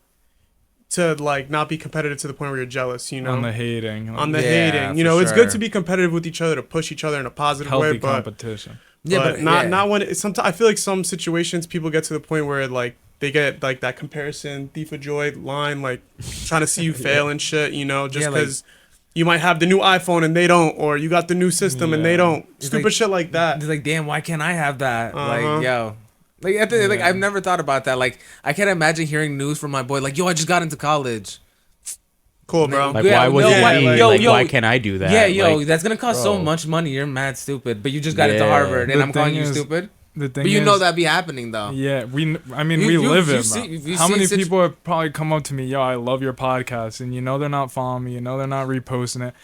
to like not be competitive to the point where you're jealous, On the hating. On the Yeah, hating. for It's sure. good to be competitive with each other, to push each other in a positive healthy way, but competition. not when sometimes I feel like some situations people get to the point where like they get like that comparison thief of joy line, like trying to see you fail and shit, just because you might have the new iPhone and they don't, or you got the new system and they don't. Stupid shit like that. It's like, damn, why can't I have that? Like, yo. Like, at the, like, I've never thought about that. Like, I can't imagine hearing news from my boy. Like, yo, I just got into college. Cool, bro. Like, why was it me? Why can't I do that? Yeah, yo, Like, that's going to cost so much money. You're mad stupid. But you just got into Harvard, and The I'm calling thing you is- stupid. The thing But you is, know that be happening, though. Yeah, we live it, bro. you How see many people have probably come up to me, yo, I love your podcast, and they're not following me, they're not reposting it,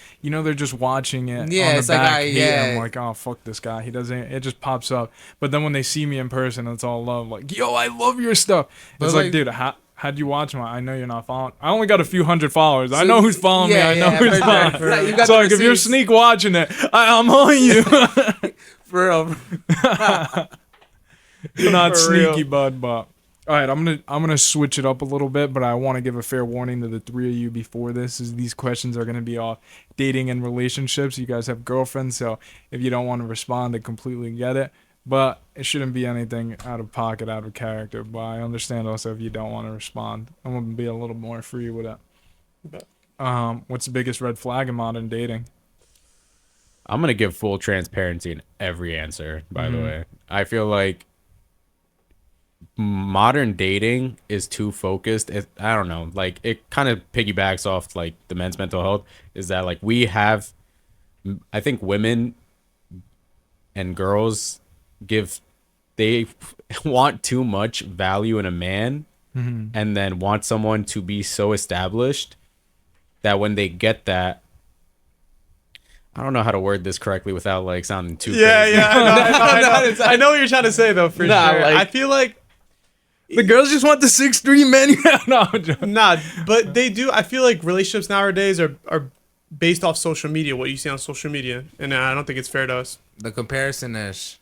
they're just watching it Yeah, on the it's like, back, hating. I'm like, oh, fuck this guy, he doesn't, it just pops up. But then when they see me in person, it's all love, like, yo, I love your stuff. But It's like, dude, how'd you watch my? I know you're not following. I only got a few hundred followers. I know who's following me. I know who's following. So like, if you're sneak watching it, I'm on you. For real. You're not For sneaky, real. bud. But all right, I'm gonna switch it up a little bit, but I want to give a fair warning to the three of you before this. Is these questions are gonna be off dating and relationships. You guys have girlfriends, so if you don't want to respond, I completely get it. But it shouldn't be anything out of pocket, out of character. But I understand also if you don't want to respond. I'm gonna be a little more free with it. What's the biggest red flag in modern dating? I'm gonna give full transparency in every answer. By the way, I feel like modern dating is too focused. I don't know. Like, it kind of piggybacks off like the men's mental health. Is that like I think women and girls they want too much value in a man, and then want someone to be so established that when they get that, I don't know how to word this correctly without like sounding too crazy. I know what you're trying to say though, for sure. I feel like The girls just want the 6'3" men. No, I'm joking. nah, but they do. I feel like relationships nowadays are based off social media, what you see on social media, and I don't think it's fair to us. The comparison ish.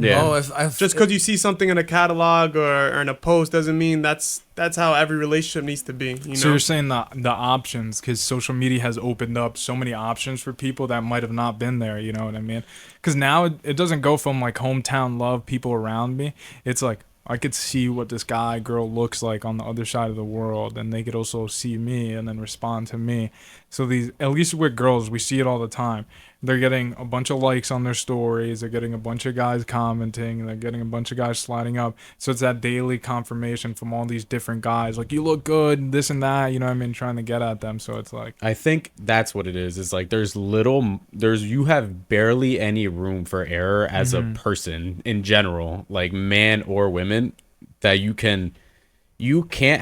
Yeah. Oh, if Just because you see something in a catalog or in a post doesn't mean that's how every relationship needs to be. You know? So you're saying the options, because social media has opened up so many options for people that might have not been there. You know what I mean? Because now it doesn't go from like hometown love, people around me. It's like, I could see what this guy, girl looks like on the other side of the world, and they could also see me and then respond to me. So these, at least with girls, we see it all the time. They're getting a bunch of likes on their stories. They're getting a bunch of guys commenting. They're getting a bunch of guys sliding up. So it's that daily confirmation from all these different guys. Like, you look good, this and that, you know what I mean? Trying to get at them. So it's like, I think that's what it is. It's like you have barely any room for error as a person in general, like man or women, that you can't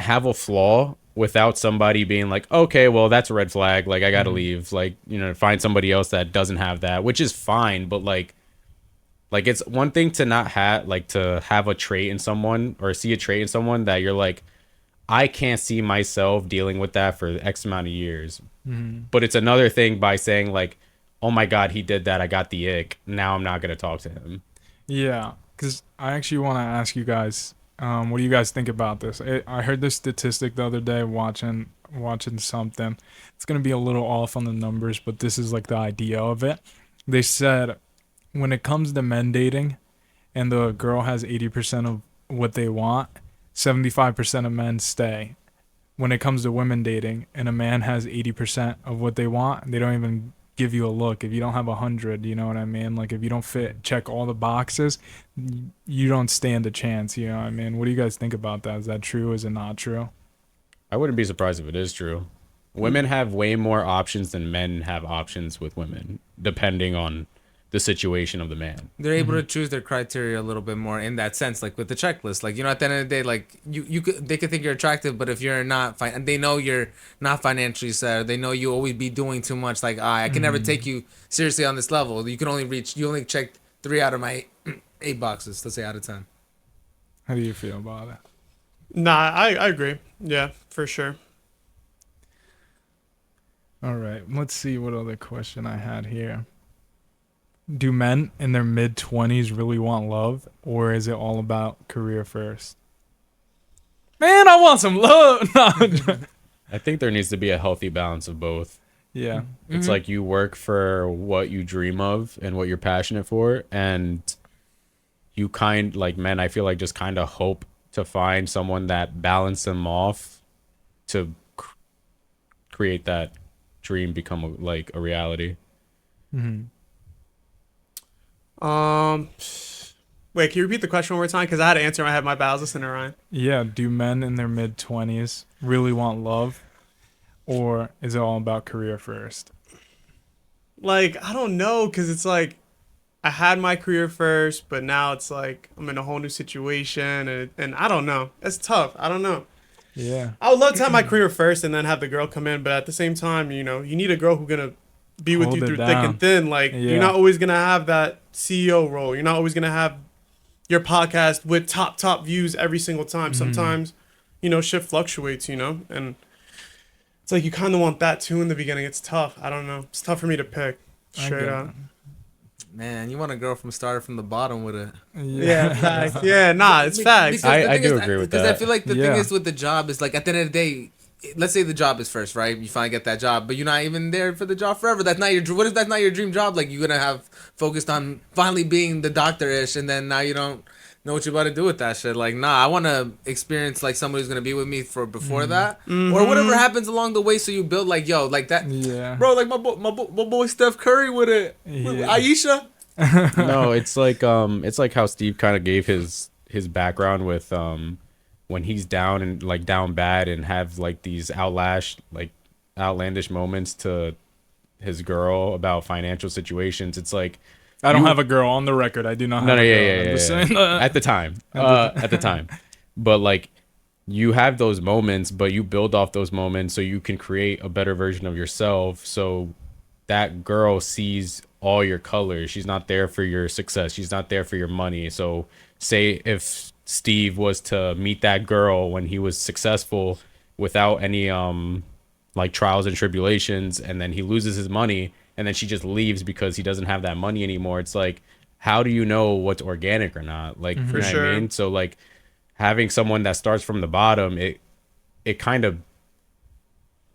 have a flaw without somebody being like, okay, well, that's a red flag. Like, I gotta leave. Like, find somebody else that doesn't have that, which is fine. But like, Like it's one thing to not have like to have a trait in someone or see a trait in someone that you're like, I can't see myself dealing with that for X amount of years. But it's another thing by saying like, oh my God, he did that. I got the ick. Now I'm not going to talk to him. Yeah, because I actually want to ask you guys, what do you guys think about this? I heard this statistic the other day watching something. It's gonna be a little off on the numbers, but this is like the idea of it. They said when it comes to men dating, and the girl has 80% of what they want, 75% of men stay. When it comes to women dating, and a man has 80% of what they want, they don't even give you a look. If you don't have 100, you know what I mean? Like if you don't check all the boxes, you don't stand a chance. You know what I mean? What do you guys think about that? Is that true? Is it not true? I wouldn't be surprised if it is true. Women have way more options than men have options with women, depending on the situation of the man. They're able to choose their criteria a little bit more in that sense, like with the checklist. Like, you know, at the end of the day, like they could think you're attractive, but if you're not, they know you're not financially set. They know you always be doing too much. Like, I can never take you seriously on this level. You only checked 3 out of my 8 boxes, let's say out of 10. How do you feel about it? Nah, I agree. Yeah, for sure. All right, let's see what other question I had here. Do men in their mid-20s really want love, or is it all about career first? Man, I want some love. No, I think there needs to be a healthy balance of both. yeah. It's like you work for what you dream of and what you're passionate for, and you like men, I feel like just kind of hope to find someone that balance them off to create that dream become a reality. Wait, can you repeat the question one more time? Because I had an answer in my head. My bad. I was listening to Ryan. Yeah, do men in their mid-20s really want love, or is it all about career first? Like, I don't know, because it's like I had my career first, but now it's like I'm in a whole new situation, and I don't know. It's tough. I don't know. Yeah. I would love to have my career first and then have the girl come in, but at the same time, you know, you need a girl who's gonna be with Hold you it through thick down. and thin. Like, Yeah. you're not always gonna have that CEO role. You're not always gonna have your podcast with top views every single time. Sometimes, you know, shit fluctuates, you know, and it's like you kind of want that too in the beginning. It's tough. I don't know. It's tough for me to pick I straight get up. it. Man, you want a girl started from the bottom with it. Yeah, facts. Yeah, nah, it's facts. I do agree with Because I that. feel like the Yeah. thing is with the job is like at the end of the day, let's say the job is first, right? You finally get that job, but you're not even there for the job forever. That's not your. What if that's not your dream job? Like you're gonna have focused on finally being the doctor-ish, and then now you don't know what you're about to do with that shit. Like, nah, I want to experience like somebody who's gonna be with me for before that, or whatever happens along the way. So you build like, yo, like that, Yeah. bro. Like my boy Steph Curry with it, with Yeah. Aisha. No, it's like how Steve kind of gave his background with when he's down and like down bad and have like these outlandish moments to his girl about financial situations. It's like I don't have a girl on the record. I do not have no, a girl. yeah, I'm just yeah. saying. At the time, at the time, but like you have those moments, but you build off those moments so you can create a better version of yourself. So that girl sees all your colors. She's not there for your success. She's not there for your money. So say if Steve was to meet that girl when he was successful without any like trials and tribulations, and then he loses his money and then she just leaves because he doesn't have that money anymore. It's like, how do you know what's organic or not? Like, For you know sure. what I mean? So like having someone that starts from the bottom, it kind of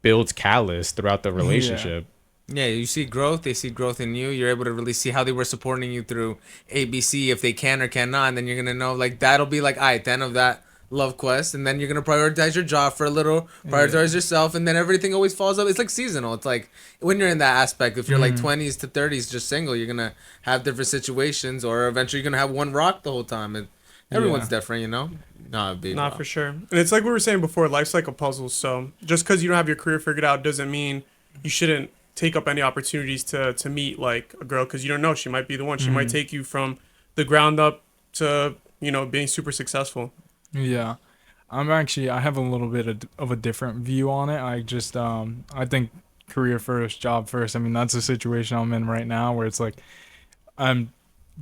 builds callous throughout the relationship. Yeah, you see growth. They see growth in you. You're able to really see how they were supporting you through ABC, if they can or cannot. And then you're gonna know like that'll be like, all right, the end of that love quest. And then you're gonna prioritize your job for a little, prioritize yourself, and then everything always falls up. It's like seasonal. It's like when you're in that aspect. If you're like 20s to 30s, just single, you're gonna have different situations, or eventually you're gonna have one rock the whole time. And everyone's different, you know. No, it'd be Not for sure. And it's like we were saying before, life's like a puzzle. So just because you don't have your career figured out doesn't mean you shouldn't take up any opportunities to meet like a girl, because you don't know, she might be the one. She might take you from the ground up to, you know, being super successful. Yeah. I have a little bit of a different view on it. I think career first, job first. I mean, that's the situation I'm in right now where it's like I'm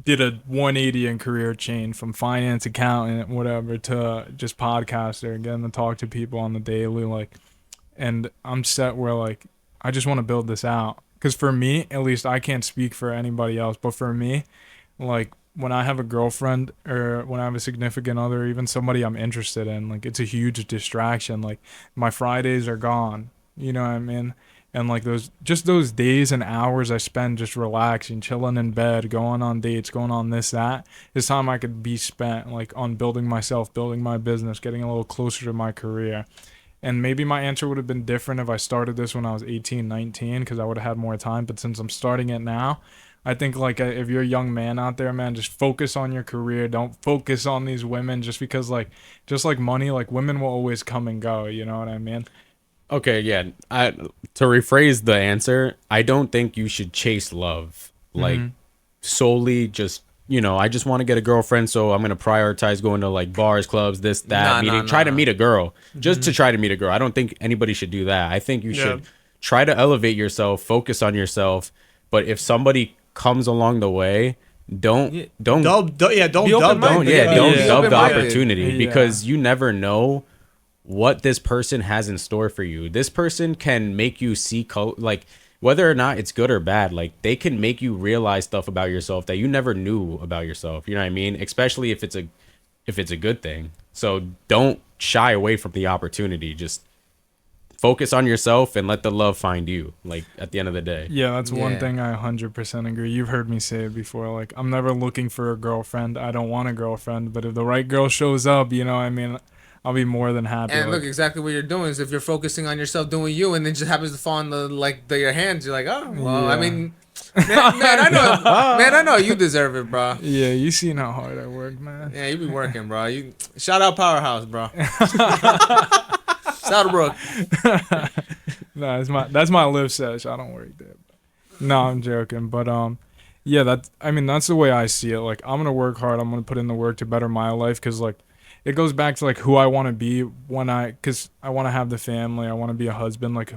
did a 180 in career change from finance accountant, whatever, to just podcaster, getting to talk to people on the daily, like, and I'm set where like I just want to build this out. Because for me, at least, I can't speak for anybody else, but for me, like when I have a girlfriend or when I have a significant other, or even somebody I'm interested in, like it's a huge distraction. Like my Fridays are gone. You know what I mean? And like those days and hours I spend just relaxing, chilling in bed, going on dates, going on this, that, is time I could be spent like on building myself, building my business, getting a little closer to my career. And maybe my answer would have been different if I started this when I was 18, 19, because I would have had more time. But since I'm starting it now, I think like if you're a young man out there, man, just focus on your career. Don't focus on these women just because like, just like money, like women will always come and go. You know what I mean? Okay, yeah. To rephrase the answer, I don't think you should chase love like solely just, I just want to get a girlfriend, so I'm gonna prioritize going to like bars, clubs, this, that, meeting, try to meet a girl just to try to meet a girl. I don't think anybody should do that. I think you should try to elevate yourself, focus on yourself. But if somebody comes along the way, don't Don't dub the the opportunity because you never know what this person has in store for you. This person can make you see like whether or not it's good or bad, like they can make you realize stuff about yourself that you never knew about yourself. You know what I mean? Especially if it's a good thing. So don't shy away from the opportunity. Just focus on yourself and let the love find you, like at the end of the day. Yeah, that's one thing I 100% agree. You've heard me say it before. Like, I'm never looking for a girlfriend. I don't want a girlfriend. But if the right girl shows up, you know what I mean? I'll be more than happy. And look, exactly what you're doing is if you're focusing on yourself doing you, and then just happens to fall in your hands, you're like, oh, well, I mean, I know you deserve it, bro. Yeah, you seen how hard I work, man. Yeah, you be working, bro. You shout out Powerhouse, bro. Saddlebrook. No, that's my live sesh. I don't work there. No, I'm joking, but yeah, that's the way I see it. Like, I'm gonna work hard. I'm gonna put in the work to better my life, because like, it goes back to like who I want to be because I want to have the family. I want to be a husband. Like,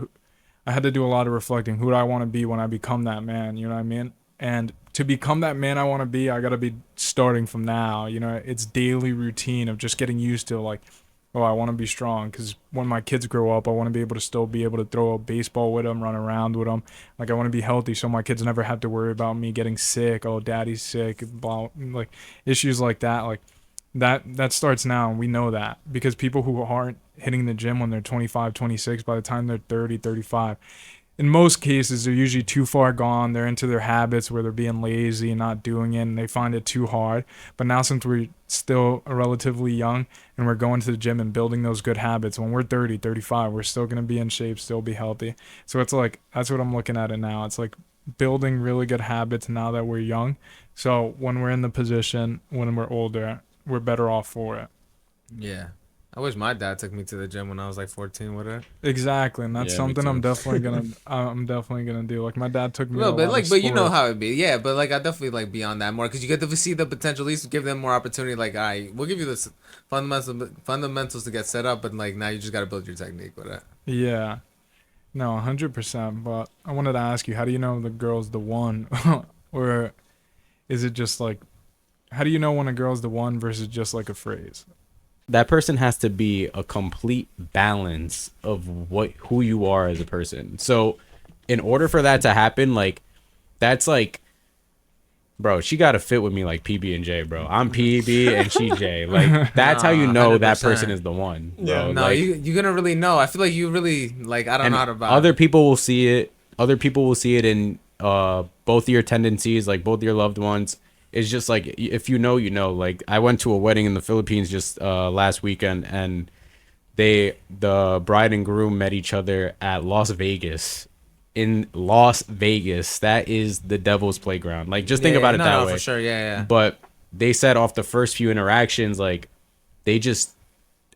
I had to do a lot of reflecting. Who do I want to be when I become that man? You know what I mean? And to become that man I want to be, I got to be starting from now. You know, it's daily routine of just getting used to like, oh, I want to be strong, because when my kids grow up, I want to be able to still be able to throw a baseball with them, run around with them. Like, I want to be healthy so my kids never have to worry about me getting sick. Oh, daddy's sick. Blah, like issues like that. Like, that starts now, and we know that, because people who aren't hitting the gym when they're 25, 26, by the time they're 30, 35, in most cases they're usually too far gone. They're into their habits where they're being lazy and not doing it, and they find it too hard. But now, since we're still relatively young and we're going to the gym and building those good habits, when we're 30, 35, we're still going to be in shape, still be healthy. So it's like, that's what I'm looking at it now. It's like building really good habits now that we're young, so when we're in the position when we're older, we're better off for it. Yeah. I wish my dad took me to the gym when I was like 14 with it. Exactly, and that's something I'm definitely gonna do. Like, my dad took me a little bit, like, but you know sports. how it be. Yeah, but like I definitely like be on that more, because you get to see the potential. At least give them more opportunity. Like, we'll give you this fundamentals to get set up, but like now you just gotta build your technique with it. Yeah, no, 100%. But I wanted to ask you, how do you know the girl's the one, or is it just like, how do you know when a girl's the one versus just like a phrase? That person has to be a complete balance of who you are as a person. So in order for that to happen, like, that's like, bro, she got to fit with me like PB and J, bro. I'm PB and she J. Like, that's how you know 100%. That person is the one, bro. Yeah, no, like, you're gonna really know. I feel like you really, like, I don't know how to about other people will see it. Other people will see it in both your tendencies, like both your loved ones. It's just like, if you know, you know. Like, I went to a wedding in the Philippines just last weekend, and the bride and groom met each other at Las Vegas. In Las Vegas, that is the devil's playground. Like, just think about it that way. For sure, yeah. But they said off the first few interactions, like, they just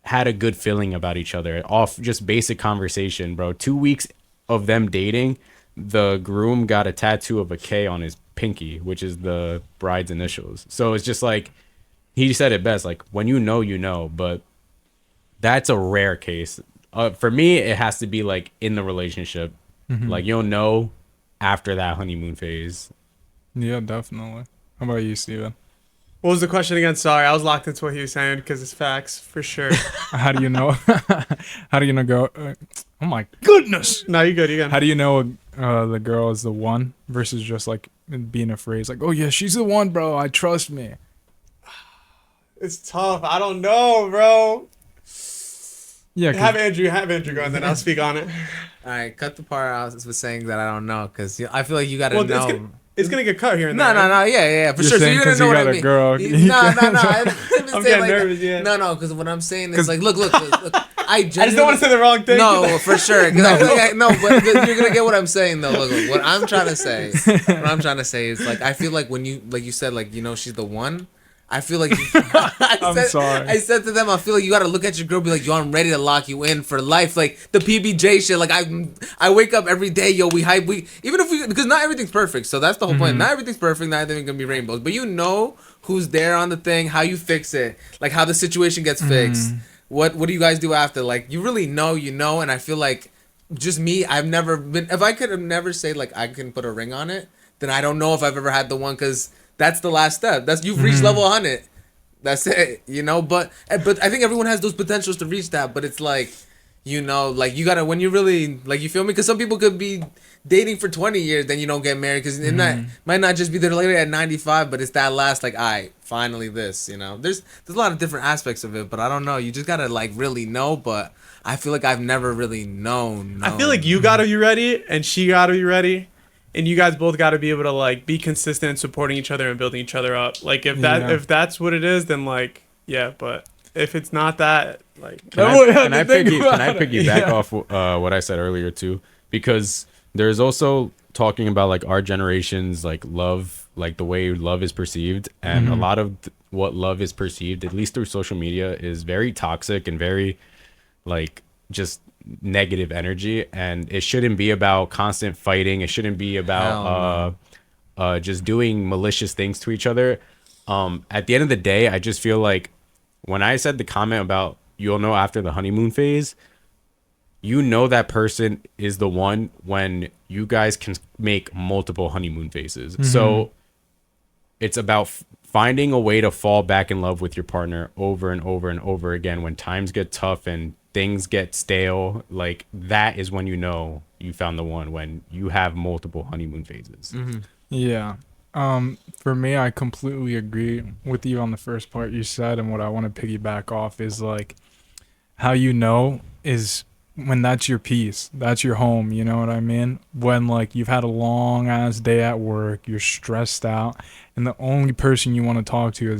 had a good feeling about each other off just basic conversation, bro. 2 weeks of them dating, the groom got a tattoo of a K on his pinky, which is the bride's initials. So it's just like, he said it best, like, when you know, you know. But that's a rare case. For me, it has to be like in the relationship. Like, you'll know after that honeymoon phase. Yeah, definitely. How about you, Steven? What was the question again? Sorry, I was locked into what he was saying because it's facts for sure. How do you know? How do you know? Oh my goodness! No, you're good. You're good. How do you know the girl is the one versus just like being afraid? Like, oh yeah, she's the one, bro. I trust me. It's tough. I don't know, bro. Yeah, 'cause- Have Andrew go, and then I'll speak on it. All right, cut the part out with saying that I don't know, because I feel like you gotta Well, know. it's gonna get cut here and No, there. no, no, yeah, for You're sure. So saying you're gonna 'cause know you what I got a mean. girl, you No, no, can't- no. I didn't I'm say getting like nervous, yeah. No, because what I'm saying is like, look. I I just don't want to say the wrong thing. No, for sure. 'Cause I feel like no, but you're gonna get what I'm saying though. Look, what I'm trying to say. What I'm trying to say is like I feel like when you like you said like she's the one. I feel like sorry. I said to them, I feel like you gotta look at your girl, be like, yo, I'm ready to lock you in for life, like the PBJ shit. Like I wake up every day, yo, we hype, even if we because not everything's perfect, so that's the whole point. Not everything's perfect, not everything's gonna be rainbows, but you know who's there on the thing, how you fix it, like how the situation gets fixed. What do you guys do after? Like you really know, and I feel like just me, I've never been. If I could have never say like I can put a ring on it, then I don't know if I've ever had the one because. That's the last step. That's you've reached level 100. That's it, But I think everyone has those potentials to reach that. But it's like, like you gotta when you really like you feel me. Because some people could be dating for 20 years, then you don't get married because it might not just be there later at 95, but it's that last like, finally this. There's a lot of different aspects of it, but I don't know. You just gotta like really know. But I feel like I've never really known. I feel like you gotta be ready, and she gotta be ready. And you guys both got to be able to like be consistent in supporting each other and building each other up. Like if that's what it is, then like yeah. But if it's not that, like Can I piggyback off what I said earlier too? Because there's also talking about like our generation's like love, like the way love is perceived, and a lot of what love is perceived, at least through social media, is very toxic and very like just negative energy, and it shouldn't be about constant fighting. It shouldn't be about just doing malicious things to each other. At the end of the day, I just feel like when I said the comment about you'll know after the honeymoon phase, that person is the one when you guys can make multiple honeymoon phases. So it's about finding a way to fall back in love with your partner over and over and over again when times get tough and things get stale. Like that is when you found the one, when you have multiple honeymoon phases. Yeah. For me, I completely agree with you on the first part you said, and what I want to piggyback off is like how is when that's your peace, that's your home, you know what I mean? When like you've had a long ass day at work, you're stressed out, and the only person you want to talk to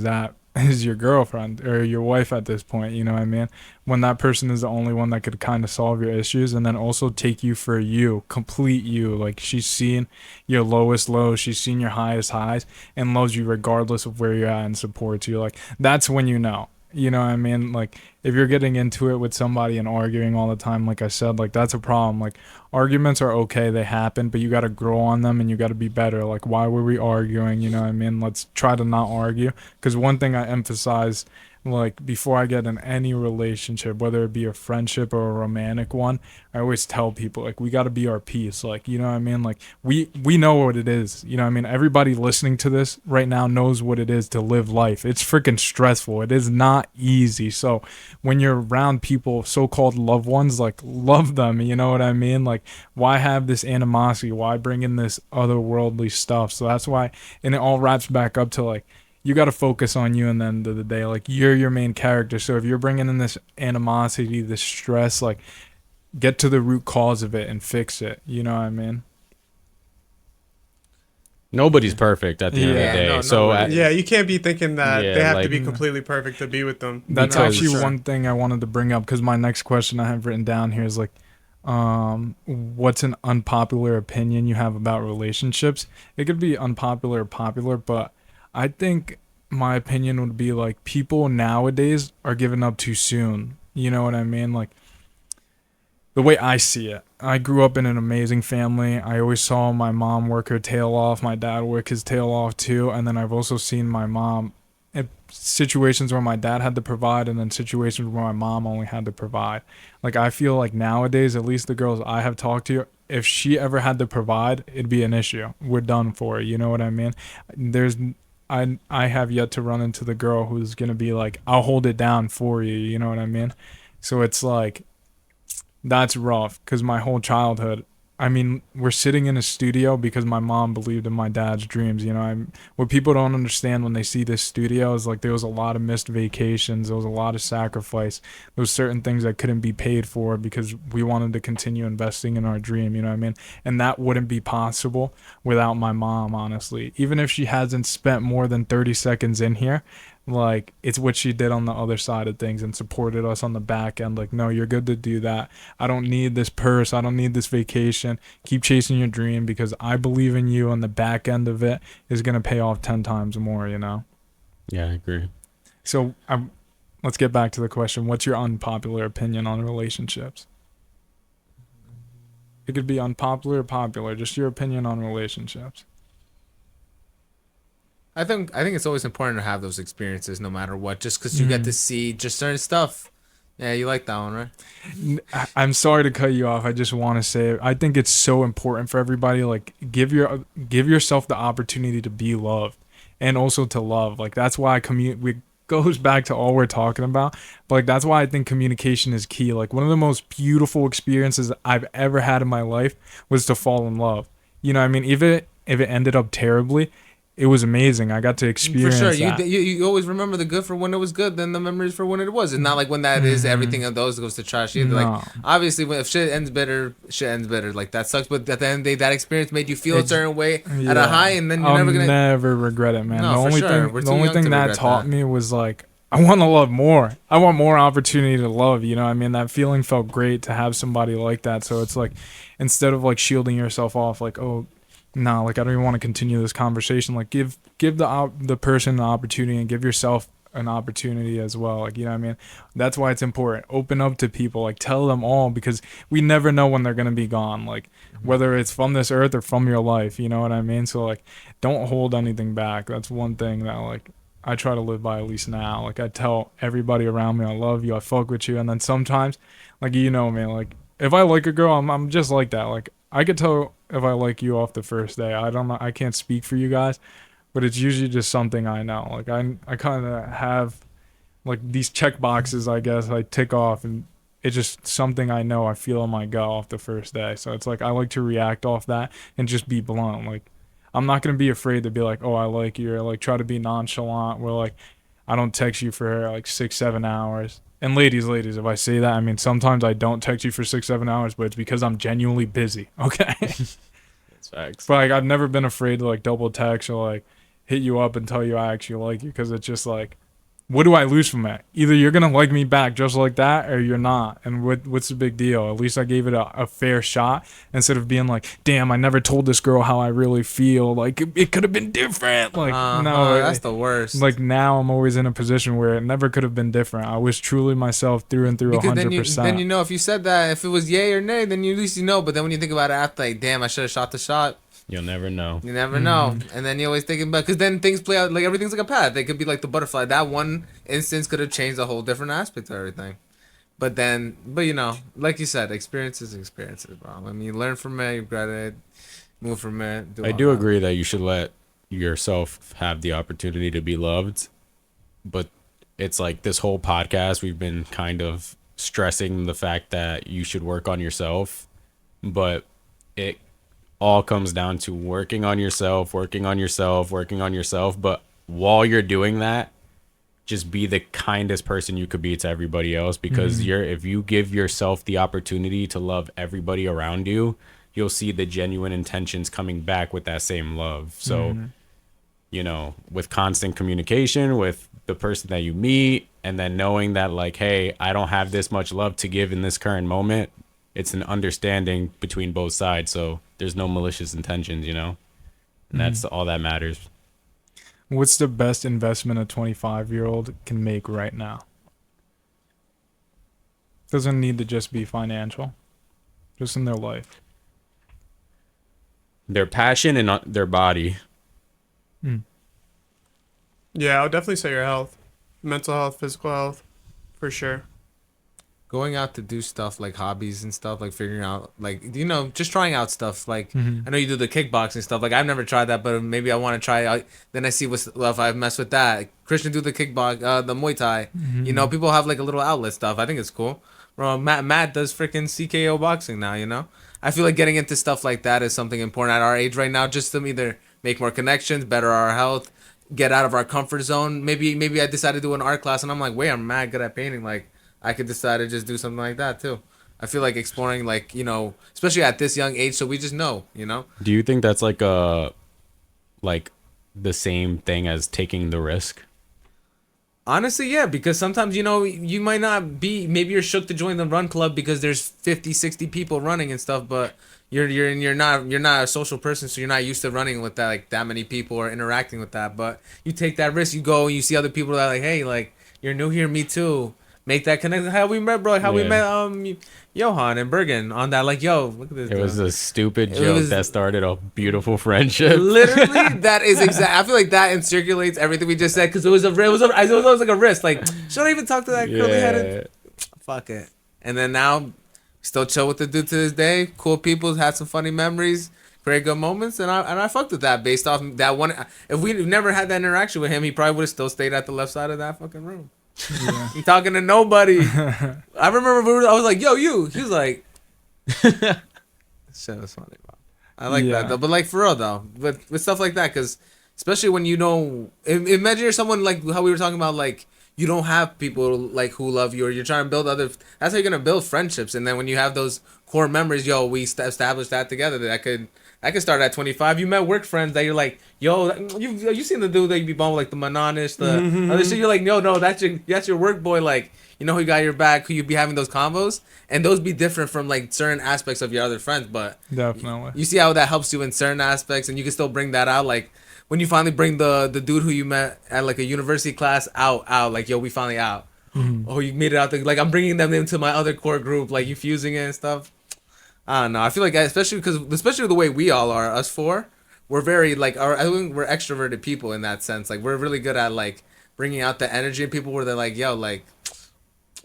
is your girlfriend or your wife at this point, you know what I mean? When that person is the only one that could kind of solve your issues, and then also take you for you, complete you. Like she's seen your lowest lows, she's seen your highest highs, and loves you regardless of where you're at and supports you. Like that's when you know what I mean? Like if you're getting into it with somebody and arguing all the time, like I said, like that's a problem. Like arguments are okay, they happen, but you got to grow on them and you got to be better. Like why were we arguing? You know what I mean? Let's try to not argue. Because one thing I emphasize, like before I get in any relationship, whether it be a friendship or a romantic one, I always tell people like we got to be our peace. Like, you know what I mean? Like we know what it is. You know what I mean? Everybody listening to this right now knows what it is to live life. It's freaking stressful. It is not easy. So when you're around people, so-called loved ones, like love them, you know what I mean? Like why have this animosity? Why bring in this otherworldly stuff? So that's why, and it all wraps back up to like, you got to focus on you, and then the day, like you're your main character. So if you're bringing in this animosity, this stress, like get to the root cause of it and fix it. You know what I mean? Nobody's perfect at the end of the day. No, so yeah, you can't be thinking that they have to like- be completely perfect to be with them. That's No, actually for sure. one thing I wanted to bring up, because my next question I have written down here is like, what's an unpopular opinion you have about relationships? It could be unpopular or popular, but I think my opinion would be like people nowadays are giving up too soon. You know what I mean? Like the way I see it, I grew up in an amazing family. I always saw my mom work her tail off, my dad work his tail off too. And then I've also seen my mom in situations where my dad had to provide, and then situations where my mom only had to provide. Like I feel like nowadays, at least the girls I have talked to, if she ever had to provide, it'd be an issue. We're done for. You know what I mean? There's I have yet to run into the girl who's gonna be like, I'll hold it down for you. You know what I mean? So it's like that's rough because my whole childhood. I mean, we're sitting in a studio because my mom believed in my dad's dreams. You know, what people don't understand when they see this studio is like there was a lot of missed vacations, there was a lot of sacrifice, there was certain things that couldn't be paid for because we wanted to continue investing in our dream. You know what I mean? And that wouldn't be possible without my mom, honestly. Even if she hasn't spent more than 30 seconds in here, like it's what she did on the other side of things and supported us on the back end. Like, no, you're good to do that. I don't need this purse, I don't need this vacation. Keep chasing your dream because I believe in you, and the back end of it is going to pay off 10 times more, you know? Yeah, I agree. So let's get back to the question. What's your unpopular opinion on relationships? It could be unpopular or popular, just your opinion on relationships. I think it's always important to have those experiences no matter what, just because you get to see just certain stuff. Yeah, you like that one, right? I'm sorry to cut you off. I just want to say I think it's so important for everybody. Like give yourself the opportunity to be loved and also to love. Like that's why we goes back to all we're talking about. But like that's why I think communication is key. Like one of the most beautiful experiences I've ever had in my life was to fall in love. You know what I mean? Even if it ended up terribly, it was amazing. I got to experience for sure. that. You always remember the good for when it was good, then the memories for when it was. It's not like when that is everything of those goes to trash either. No. Like obviously, if shit ends better, shit ends better. Like that sucks. But at the end of the day, that experience made you feel a certain way at a high, and then you're I'll never gonna never regret it, man. No, the for only sure. thing We're the too only young thing to that regret taught that. me was like I want to love more. I want more opportunity to love. You know what I mean? That feeling felt great to have somebody like that. So it's like instead of like shielding yourself off, like no, like I don't even want to continue this conversation. Like give the person an opportunity and give yourself an opportunity as well. Like, you know what I mean? That's why it's important. Open up to people, like tell them all, because we never know when they're going to be gone. Like whether it's from this earth or from your life, you know what I mean? So like don't hold anything back. That's one thing that like I try to live by, at least now. Like I tell everybody around me, I love you, I fuck with you. And then sometimes, like, you know me, like if I like a girl, I'm just like that. Like I could tell if I like you off the first day. I don't know. I can't speak for you guys, but it's usually just something I know. Like I kind of have like these check boxes, I guess, I tick off, and it's just something I know I feel in my gut off the first day. So it's like I like to react off that and just be blunt. Like I'm not gonna be afraid to be like, oh, I like you, or like try to be nonchalant where like I don't text you for like 6-7 hours. And ladies, if I say that, I mean sometimes I don't text you for 6-7 hours, but it's because I'm genuinely busy. Okay. That's facts. But like I've never been afraid to like double text or like hit you up and tell you I actually like you, because it's just like, what do I lose from that? Either you're gonna like me back just like that, or you're not. And what's the big deal? At least I gave it a fair shot instead of being like, damn, I never told this girl how I really feel. Like it could have been different. Like no, that's the worst. Like now I'm always in a position where it never could have been different. I was truly myself through and through, because 100%. then you know if you said that, if it was yay or nay, then at least you know. But then when you think about it after, like, damn, I should have shot the shot. You'll never know. You never know. And then you always think about, because then things play out, like everything's like a path. They could be like the butterfly. That one instance could have changed a whole different aspect of everything. But you know, like you said, experiences, bro. I mean, you learn from it, you regret it, move from it. I do agree that you should let yourself have the opportunity to be loved. But it's like this whole podcast, we've been kind of stressing the fact that you should work on yourself. But it all comes down to working on yourself. But while you're doing that, just be the kindest person you could be to everybody else, because if you give yourself the opportunity to love everybody around you, you'll see the genuine intentions coming back with that same love. So, you know, with constant communication with the person that you meet, and then knowing that like, hey, I don't have this much love to give in this current moment. It's an understanding between both sides. So there's no malicious intentions, you know, and that's all that matters. What's the best investment a 25-year-old can make right now? Doesn't need to just be financial, just in their life. Their passion and their body. Yeah, I would definitely say your health, mental health, physical health, for sure. going out to do stuff like hobbies and stuff, like figuring out, like, you know, just trying out stuff. Like, I know you do the kickboxing stuff. Like, I've never tried that, but maybe I want to try it. Then I see what's, well, if I mess with that. Christian do the the Muay Thai. You know, people have like a little outlet stuff. I think it's cool. Bro, Matt does freaking CKO boxing now, you know? I feel like getting into stuff like that is something important at our age right now, just to either make more connections, better our health, get out of our comfort zone. Maybe I decided to do an art class and I'm like, wait, I'm mad good at painting. Like, I could decide to just do something like that too. I feel like exploring, like, you know, especially at this young age, so we just know, you know. Do you think that's like like the same thing as taking the risk? Honestly, yeah, because sometimes, you know, you might not be, maybe you're shook to join the run club because there's 50, 60 people running and stuff, but you're not a social person, so you're not used to running with that, like, that many people or interacting with that. But you take that risk, you go and you see other people that are like, hey, like, you're new here, me too. Make that connection. How we met, bro? How we met Johan and Bergen on that, like, yo, look at this. It was a stupid joke that started a beautiful friendship. Literally, that is exact. I feel like that encirculates everything we just said, because it was like a risk. Like, should I even talk to that curly headed? Fuck it. And then now, still chill with the dude to this day. Cool people, had some funny memories, great good moments, and I fucked with that based off that one. If we never had that interaction with him, he probably would have still stayed at the left side of that fucking room. Yeah. He talking to nobody. I remember I was like, yo, you. He was like, shit was funny, bro. I like that though. But like, for real though, with stuff like that, because especially when you know, imagine you're someone like how we were talking about, like, you don't have people like who love you, or you're trying to build other, that's how you're gonna build friendships. And then when you have those core memories, yo, we established that together. That I could start at 25. You met work friends that you're like, yo, you seen the dude that you be bumming, like the Mananish, the other shit. You're like, no, that's your work boy. Like, you know who got your back, who you be having those combos, and those be different from like certain aspects of your other friends. But definitely, you see how that helps you in certain aspects, and you can still bring that out. Like when you finally bring the dude who you met at like a university class out, like, yo, we finally out. Oh, you made it out there. Like, I'm bringing them into my other core group, like you fusing it and stuff. I don't know. I feel like, especially the way we all are, us four, we're very like, I think we're extroverted people in that sense. Like, we're really good at like bringing out the energy in people where they're like, yo, like,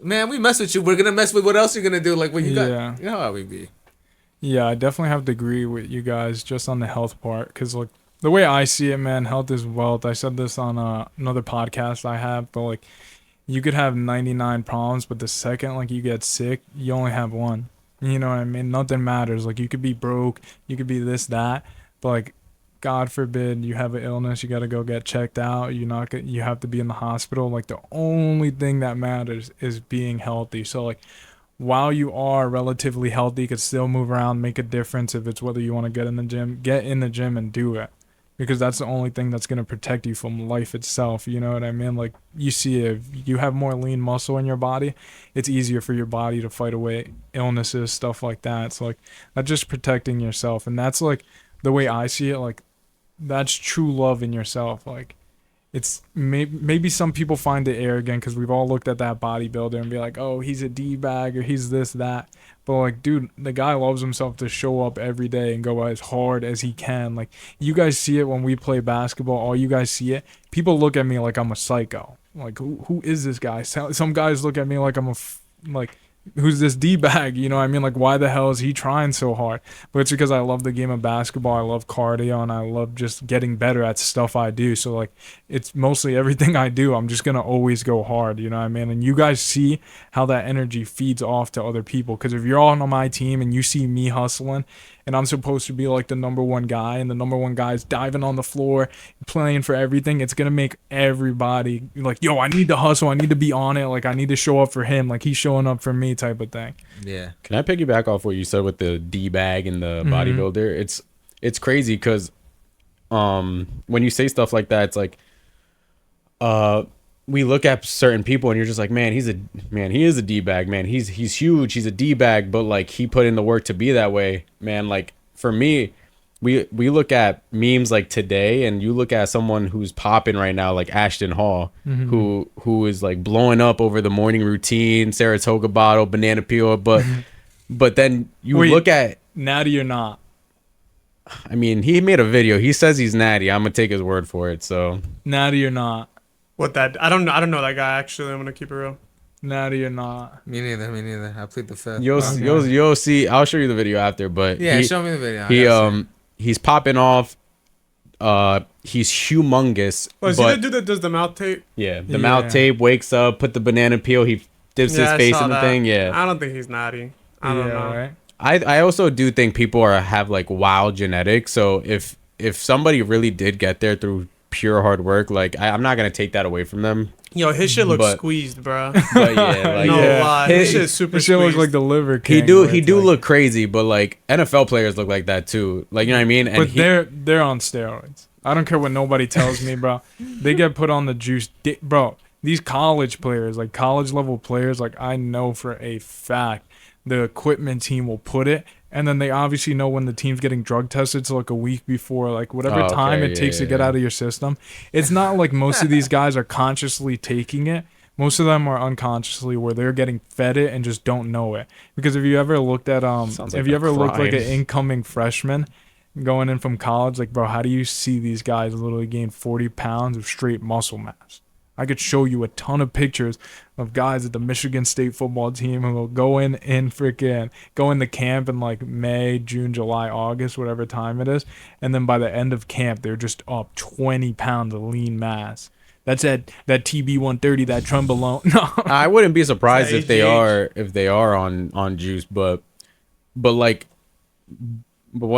man, we mess with you. We're gonna mess with what else you're gonna do. Like, what you got? You know how we be. Yeah, I definitely have to agree with you guys just on the health part, because like the way I see it, man, health is wealth. I said this on another podcast I have, but like, you could have 99 problems, but the second like you get sick, you only have one. You know what I mean? Nothing matters. Like, you could be broke, you could be this, that, but like, God forbid you have an illness, you got to go get checked out. You have to be in the hospital. Like, the only thing that matters is being healthy. So like, while you are relatively healthy, you could still move around, make a difference. If it's whether you want to get in the gym and do it, because that's the only thing that's going to protect you from life itself. You know what I mean? Like, you see, if you have more lean muscle in your body, it's easier for your body to fight away illnesses, stuff like that. So like, that's just protecting yourself. And that's like the way I see it. Like, that's true love in yourself. Like, it's maybe some people find it arrogant, because we've all looked at that bodybuilder and be like, oh, he's a D-bag, or he's this, that. But like, dude, the guy loves himself to show up every day and go as hard as he can. Like, you guys see it when we play basketball. All you guys see it. People look at me like I'm a psycho. Like, who is this guy? Some guys look at me like I'm like, who's this D-bag? You know what I mean? Like, why the hell is he trying so hard? But it's because I love the game of basketball. I love cardio, and I love just getting better at stuff I do. So like, it's mostly everything I do, I'm just gonna always go hard. You know what I mean? And you guys see how that energy feeds off to other people. Because if you're all on my team and you see me hustling, and I'm supposed to be like the number one guy, and the number one guy is diving on the floor, playing for everything, it's going to make everybody like, yo, I need to hustle. I need to be on it. Like, I need to show up for him. Like, he's showing up for me, type of thing. Yeah. Can I piggyback off what you said with the D-bag and the bodybuilder? It's crazy because when you say stuff like that, it's like, we look at certain people and you're just like, he is a D-bag, man. He's huge. He's a D-bag, but like, he put in the work to be that way, man. Like, for me, we look at memes like today, and you look at someone who's popping right now, like Ashton Hall, who is like blowing up over the morning routine, Saratoga bottle, banana peel, but then you look at natty or not. I mean, he made a video. He says he's natty. I'm gonna take his word for it. So natty or not. What that? I don't know that guy, actually. I'm gonna keep it real. Natty or not. Me neither. I plead the fifth. You'll see. I'll show you the video after, but Yeah, show me the video. He's popping off. He's humongous. Oh, is he the dude that does the mouth tape? Yeah, the mouth tape, wakes up, put the banana peel, he dips his face in the thing. Yeah, I don't think he's naughty. I don't know. Right? I also do think people have like wild genetics. So if somebody really did get there through pure hard work, like I'm not gonna take that away from them. Yo, his shit looks squeezed, bro. But yeah, like, No lie, his shit's super His shit looks squeezed. like the liver king. He do look crazy, but like NFL players look like that too. Like, you know what I mean? And But they're on steroids. I don't care what nobody tells me, bro. They get put on the juice, bro. These college players, like college level players, like I know for a fact the equipment team will put it, and then they obviously know when the team's getting drug tested, so like a week before, like whatever time it takes to get out of your system. It's not like most of these guys are consciously taking it. Most of them are unconsciously, where they're getting fed it and just don't know it. Because if you ever looked at if you ever looked like an incoming freshman going in from college, like, bro, how do you see these guys literally gain 40 pounds of straight muscle mass? I could show you a ton of pictures of guys at the Michigan State football team who will go into camp in like May, June, July, August, whatever time it is, and then by the end of camp they're just up 20 pounds of lean mass. That's that TB 130, that Trembolone. No, I wouldn't be surprised if they HGH. are on juice, but what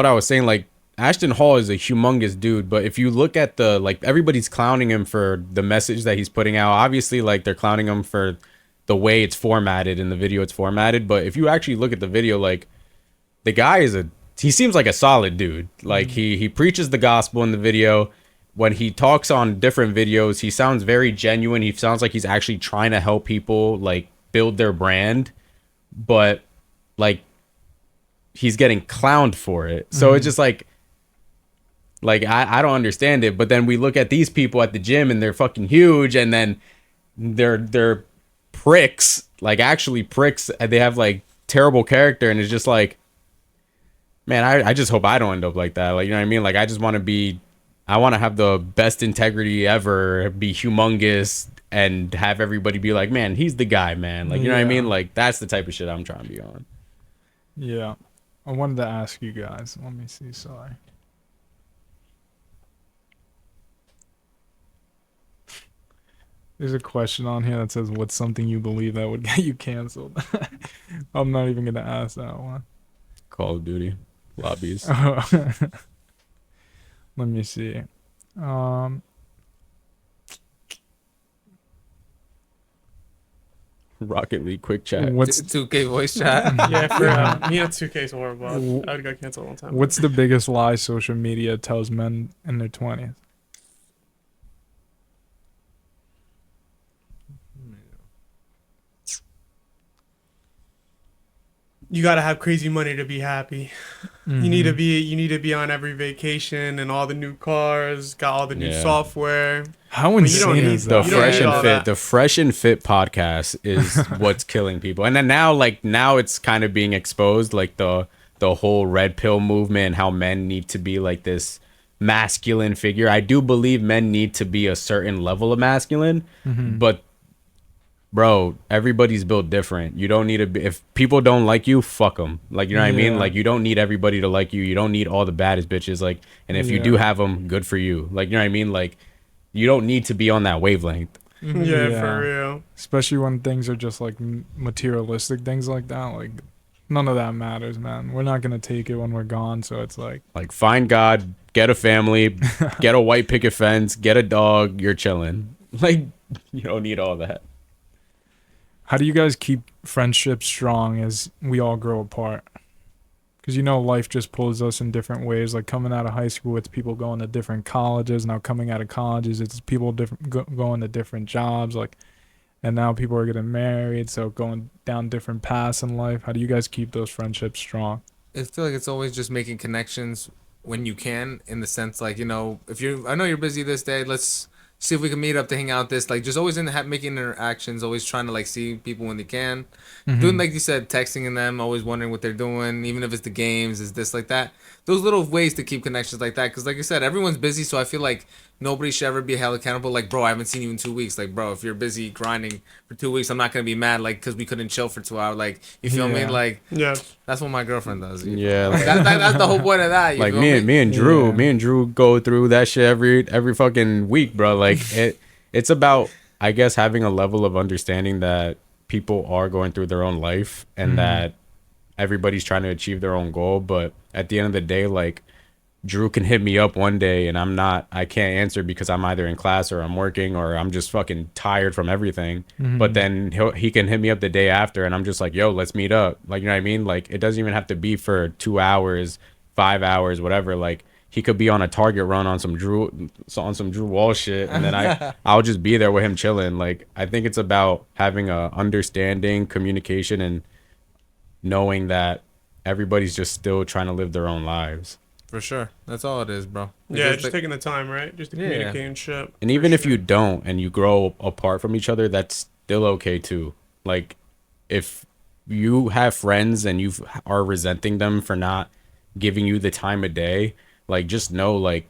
I was saying, like, Ashton Hall is a humongous dude, but if you look at the, like, everybody's clowning him for the message that he's putting out. Obviously, like, they're clowning him for the way it's formatted in the video. It's formatted, but if you actually look at the video, like, the guy he seems like a solid dude. Like, he preaches the gospel in the video. When he talks on different videos, he sounds very genuine. He sounds like he's actually trying to help people, like, build their brand, but, like, he's getting clowned for it. So it's just like I don't understand it. But then we look at these people at the gym and they're fucking huge, and then they're pricks, like actually pricks, and they have like terrible character, and it's just like, man, I just hope I don't end up like that. Like, you know what I mean? Like, I want to have the best integrity ever, be humongous, and have everybody be like, man, he's the guy, man. Like, you know what I mean? Like, that's the type of shit I'm trying to be on. Yeah. I wanted to ask you guys. Let me see. Sorry. There's a question on here that says, what's something you believe that would get you canceled? I'm not even going to ask that one. Call of Duty lobbies. Let me see. Rocket League quick chat. What's 2K voice chat. Yeah, for me, 2K is horrible. I would got canceled a long time. What's the biggest lie social media tells men in their 20s? You gotta have crazy money to be happy. You need to be on every vacation and all the new cars, got all the new software. How you insane don't is need that? You don't need all that. The Fresh and Fit podcast is what's killing people. And then now it's kind of being exposed, like the whole red pill movement, how men need to be like this masculine figure. I do believe men need to be a certain level of masculine, but bro, everybody's built different. You don't need to be, if people don't like you, fuck them. Like, you know what I mean? Like, you don't need everybody to like you. You don't need all the baddest bitches. Like, and if you do have them, good for you. Like, you know what I mean? Like, you don't need to be on that wavelength. Yeah, for real. Especially when things are just like materialistic things like that. Like, none of that matters, man. We're not gonna take it when we're gone. So it's like find God, get a family, get a white picket fence, get a dog. You're chilling. Like, you don't need all that. how do you guys keep friendships strong as we all grow apart? Because, you know, life just pulls us in different ways. Like, coming out of high school, it's people going to different colleges. Now coming out of colleges, it's people going to different jobs. Like, and now people are getting married, so going down different paths in life. How do you guys keep those friendships strong? I feel like it's always just making connections when you can, in the sense, like, you know, I know you're busy this day, let's see if we can meet up to hang out this, like, just always making interactions, always trying to, like, see people when they can. Doing, like you said, texting them, always wondering what they're doing, even if it's the games, is this, like that. Those little ways to keep connections like that, because, like I said, everyone's busy, so I feel like nobody should ever be held accountable. Like, bro, I haven't seen you in 2 weeks. Like, bro, if you're busy grinding for 2 weeks, I'm not gonna be mad. Like, because we couldn't chill for 2 hours. Like, you feel me? Yeah. Like, Yeah. that's what my girlfriend does. Yeah, Like, that's the whole point of that. You like feel me and Drew, Yeah. me and Drew go through that shit every fucking week, bro. Like it's about, I guess, having a level of understanding that people are going through their own life and that everybody's trying to achieve their own goal. But at the end of the day, like, Drew can hit me up one day and I can't answer because I'm either in class or I'm working or I'm just fucking tired from everything. But then he can hit me up the day after and I'm just like, yo, let's meet up. Like, you know what I mean? Like, it doesn't even have to be for 2 hours, 5 hours, whatever. Like, he could be on a Target run on some Drew Wall shit, and then I'll just be there with him chilling. Like, I think it's about having a understanding, communication, and knowing that everybody's just still trying to live their own lives. For sure. That's all it is, bro. Yeah, It's just like- taking the time, right? Just to Yeah. communicate and shit. And even if you don't and you grow apart from each other, that's still okay too. Like, if you have friends and you are resenting them for not giving you the time of day, like, just know, like,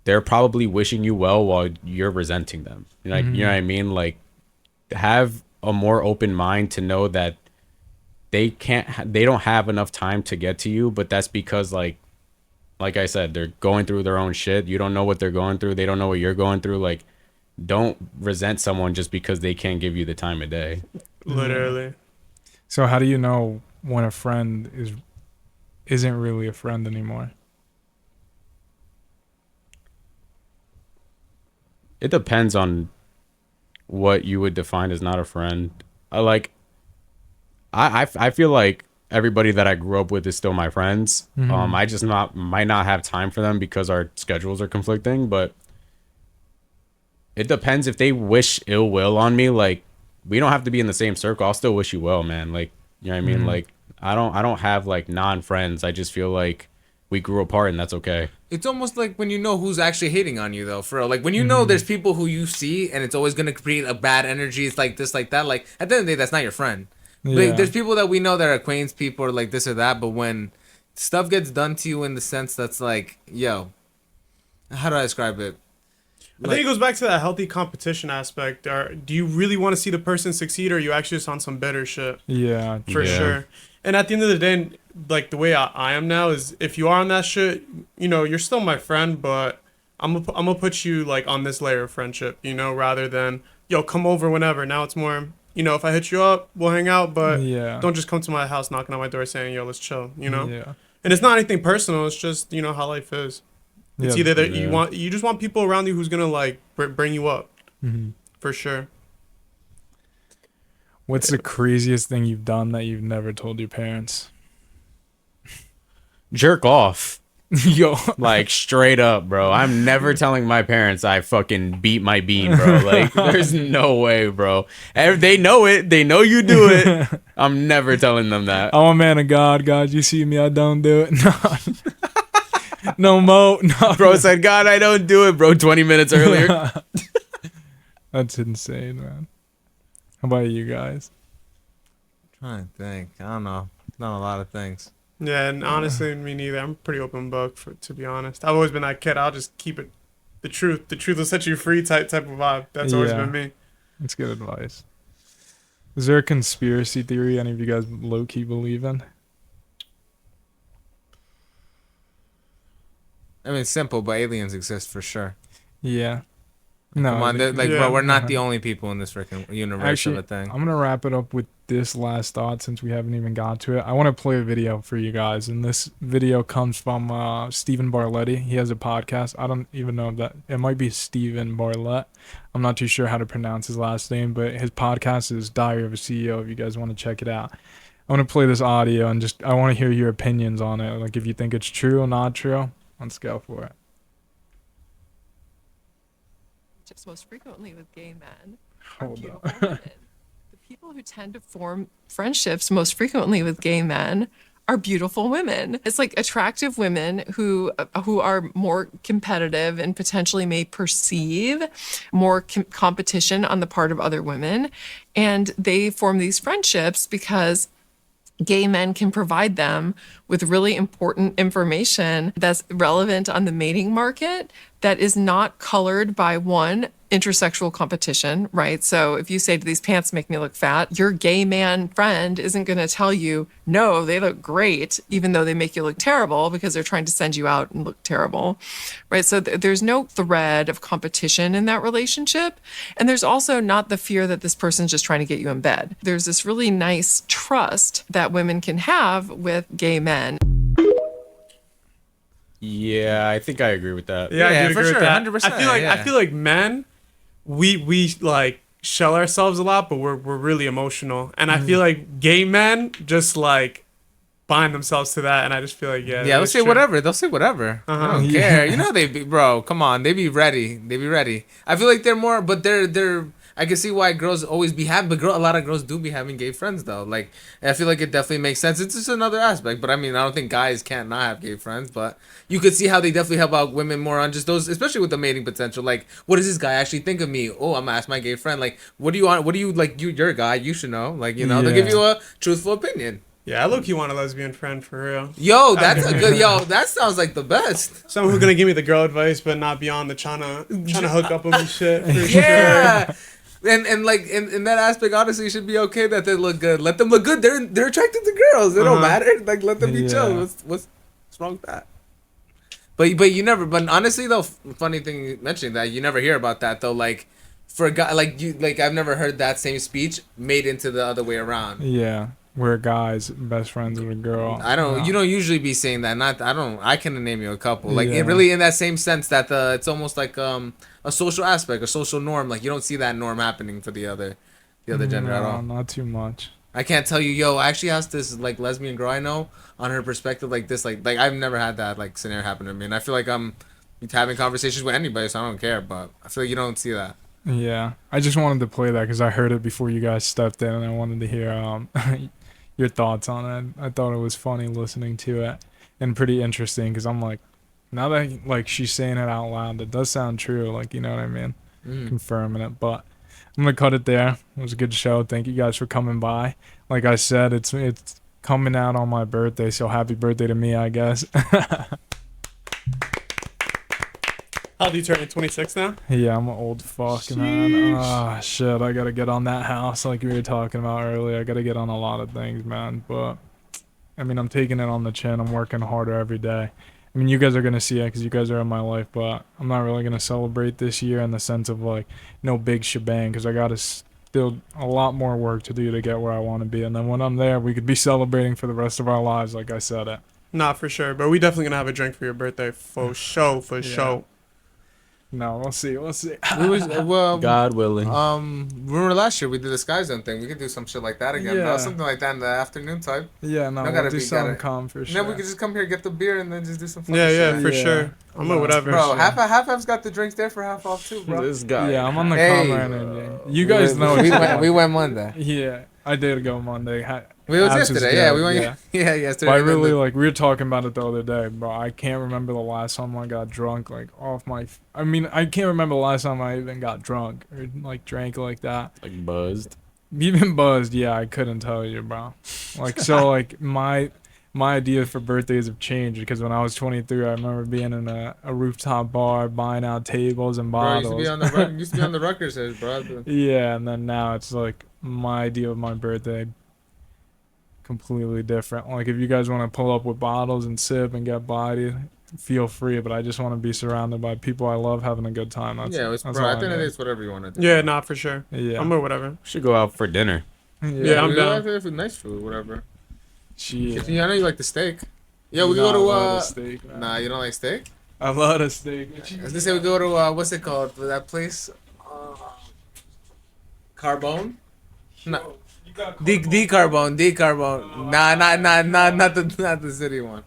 they're probably wishing you well while you're resenting them. Like, you know what I mean? Like, have a more open mind to know that they don't have enough time to get to you, but that's because, like I said, they're going through their own shit. You don't know what they're going through. They don't know what you're going through. Like, don't resent someone just because they can't give you the time of day. Literally. So how do you know when a friend isn't really a friend anymore? It depends on what you would define as not a friend. I feel like everybody that I grew up with is still my friends. I just might not have time for them because our schedules are conflicting, but it depends. If they wish ill will on me, like, we don't have to be in the same circle. I'll still wish you well, man. Like, you know what I mean? Like, I don't have like non-friends. I just feel like we grew apart and that's okay. It's almost like when you know who's actually hating on you, though, for real. Like, when you know there's people who you see and it's always going to create a bad energy. It's like this, like that. Like, at the end of the day, that's not your friend. Yeah. Like, there's people that we know that are acquaintance people or like this or that. But when stuff gets done to you in the sense that's like, yo, how do I describe it? I think it goes back to that healthy competition aspect. Do you really want to see the person succeed, or are you actually just on some better shit? Yeah. For Yeah. sure. And at the end of the day, like, the way I am now is, if you are on that shit, you know, you're still my friend, but I'm gonna put you, like, on this layer of friendship, you know, rather than, yo, come over whenever. Now it's more, you know, if I hit you up, we'll hang out, but Yeah. don't just come to my house knocking on my door saying, yo, let's chill, you know? Yeah. And it's not anything personal. It's just, you know, how life is. It's Yeah. either that Yeah. you just want people around you who's gonna, like, bring you up, for sure. What's the craziest thing you've done that you've never told your parents? Jerk off. Yo. Like, straight up, bro. I'm never telling my parents I fucking beat my bean, bro. Like, there's no way, bro. And they know it. They know you do it. I'm never telling them that. I'm a man of God. God, you see me, I don't do it. No. No, Mo. No. Bro said, God, I don't do it, bro, 20 minutes earlier. That's insane, man. How about you guys? Trying to think. I don't know. Not a lot of things. Yeah, and honestly, me neither. I'm a pretty open book, to be honest. I've always been that kid. I'll just keep it the truth. The truth will set you free type of vibe. That's always Yeah. been me. That's good advice. Is there a conspiracy theory any of you guys low-key believe in? I mean, it's simple, but aliens exist for sure. Yeah. No. Come on, the- like, yeah. bro, we're not the only people in this freaking universe Actually, of a thing. I'm gonna wrap it up with this last thought since we haven't even got to it. I want to play a video for you guys, and this video comes from Stephen Barletti. He has a podcast. I don't even know that it might be Stephen Barlett. I'm not too sure how to pronounce his last name, but his podcast is Diary of a CEO. If you guys want to check it out, I want to play this audio and I want to hear your opinions on it. Like, if you think it's true or not true. Let's go for it. Most frequently with gay men are Hold beautiful up. women. The people who tend to form friendships most frequently with gay men are beautiful women. It's like attractive women who are more competitive and potentially may perceive more competition on the part of other women, and they form these friendships because gay men can provide them with really important information that's relevant on the mating market, that is not colored by one, intersexual competition, right? So if you say, do these pants make me look fat? Your gay man friend isn't going to tell you, no, they look great, even though they make you look terrible because they're trying to send you out and look terrible, right? So there's no thread of competition in that relationship. And there's also not the fear that this person's just trying to get you in bed. There's this really nice trust that women can have with gay men. Yeah, I think I agree with that. Yeah, Yeah, I do for agree sure, with that. 100%, I feel like yeah. I feel like men, we like shell ourselves a lot, but we're really emotional, and I feel like gay men just like bind themselves to that, and I just feel like Yeah, they'll that's say true. whatever. They'll say whatever. I don't Yeah. care. You know they be, bro. Come on, they be ready. They be ready. I feel like they're more, but they're. I can see why girls always be having, but a lot of girls do be having gay friends though. Like I feel like it definitely makes sense. It's just another aspect. But I mean, I don't think guys can't not have gay friends. But you could see how they definitely help out women more on just those, especially with the mating potential. Like, what does this guy actually think of me? Oh, I'm gonna ask my gay friend. Like, what do you want? What do you like? You're a guy. You should know. Like, you know, they'll give Yeah. you a truthful opinion. Yeah, I low-key want a lesbian friend for real. Yo, that's a good. Yo, that sounds like the best. Someone who's gonna give me the girl advice, but not beyond the trying to hook up with me shit. For Yeah. And like in that aspect, honestly, it should be okay that they look good. Let them look good. They're attracted to girls. It don't matter. Like let them be chill. Yeah. What's wrong with that? But you never. But honestly though, funny thing you mentioning that you never hear about that though. Like for a guy like you, like I've never heard that same speech made into the other way around. Yeah, we're guys best friends with a girl. I don't. No. You don't usually be saying that. Not. I don't. I can name you a couple. Like Yeah. it really in that same sense that it's almost like a social aspect, a social norm. Like you don't see that norm happening for the other gender at No, all. not too much. I can't tell you. Yo, I actually asked this like lesbian girl I know on her perspective like this. Like I've never had that like scenario happen to me, and I feel like I'm having conversations with anybody, so I don't care. But I feel like you don't see that. Yeah, I just wanted to play that because I heard it before you guys stepped in, and I wanted to hear your thoughts on it. I thought it was funny listening to it and pretty interesting because I'm like, now that like she's saying it out loud, it does sound true. Like, you know what I mean? Confirming it. But I'm gonna cut it there. It was a good show. Thank you guys for coming by. Like I said, it's coming out on my birthday, so happy birthday to me, I guess. How old are you turning? 26 now? Yeah, I'm an old fuck, man. Ah, shit, I gotta get on that house like we were talking about earlier. I gotta get on a lot of things, man. But, I mean, I'm taking it on the chin. I'm working harder every day. I mean, you guys are gonna see it because you guys are in my life, but I'm not really gonna celebrate this year in the sense of, like, no big shebang because I gotta still a lot more work to do to get where I want to be. And then when I'm there, we could be celebrating for the rest of our lives, like I said it. Nah, for sure. But we definitely gonna have a drink for your birthday for show, for Yeah. show. No, we'll see. We'll see. We was well. God willing. Remember last year we did the Sky Zone thing. We could do some shit like that again. Yeah. Something like that in the afternoon type. Yeah, no, No, we'll gotta do be- something gotta- calm for And sure. then we could just come here, get the beer, and then just do some fun Yeah, shit. yeah, for Yeah. sure. I'm with whatever. Bro, shit. half-half's got the drinks there for half off too, bro. This guy. Yeah, I'm on the Hey. calmer energy. You guys know we it's went. We went Monday. Yeah, I did go Monday. It was Abs is yesterday. good, Yeah, we went. yeah. Yeah, yesterday. But I and then really the- like we were talking about it the other day, bro. I can't remember the last time I got drunk like off my. I mean, I can't remember the last time I even got drunk or like drank like that. Like buzzed. Even buzzed, yeah, I couldn't tell you, bro. Like so, like my idea for birthdays have changed because when I was 23, I remember being in a rooftop bar, buying out tables and Bro, bottles. used to be on the Rutgers hedge, bro. Yeah, and then now it's like my idea of my birthday completely different. Like if you guys want to pull up with bottles and sip and get bodied, feel free. But I just want to be surrounded by people I love having a good time. That's, Yeah, it's that's bro. all I think need. it's whatever you want to do. Yeah, nah, for sure. Yeah. I'm with whatever. Should go out for dinner. Yeah, I'm we down. have for nice food, whatever. Shit. Yeah, I know you like the steak. Yeah, we Nah, go I to love the steak, man. Nah, you don't like steak? I love the steak. I was gonna say we go to what's it called? That place? Carbone? No. Decarbone. Nah, not the city one.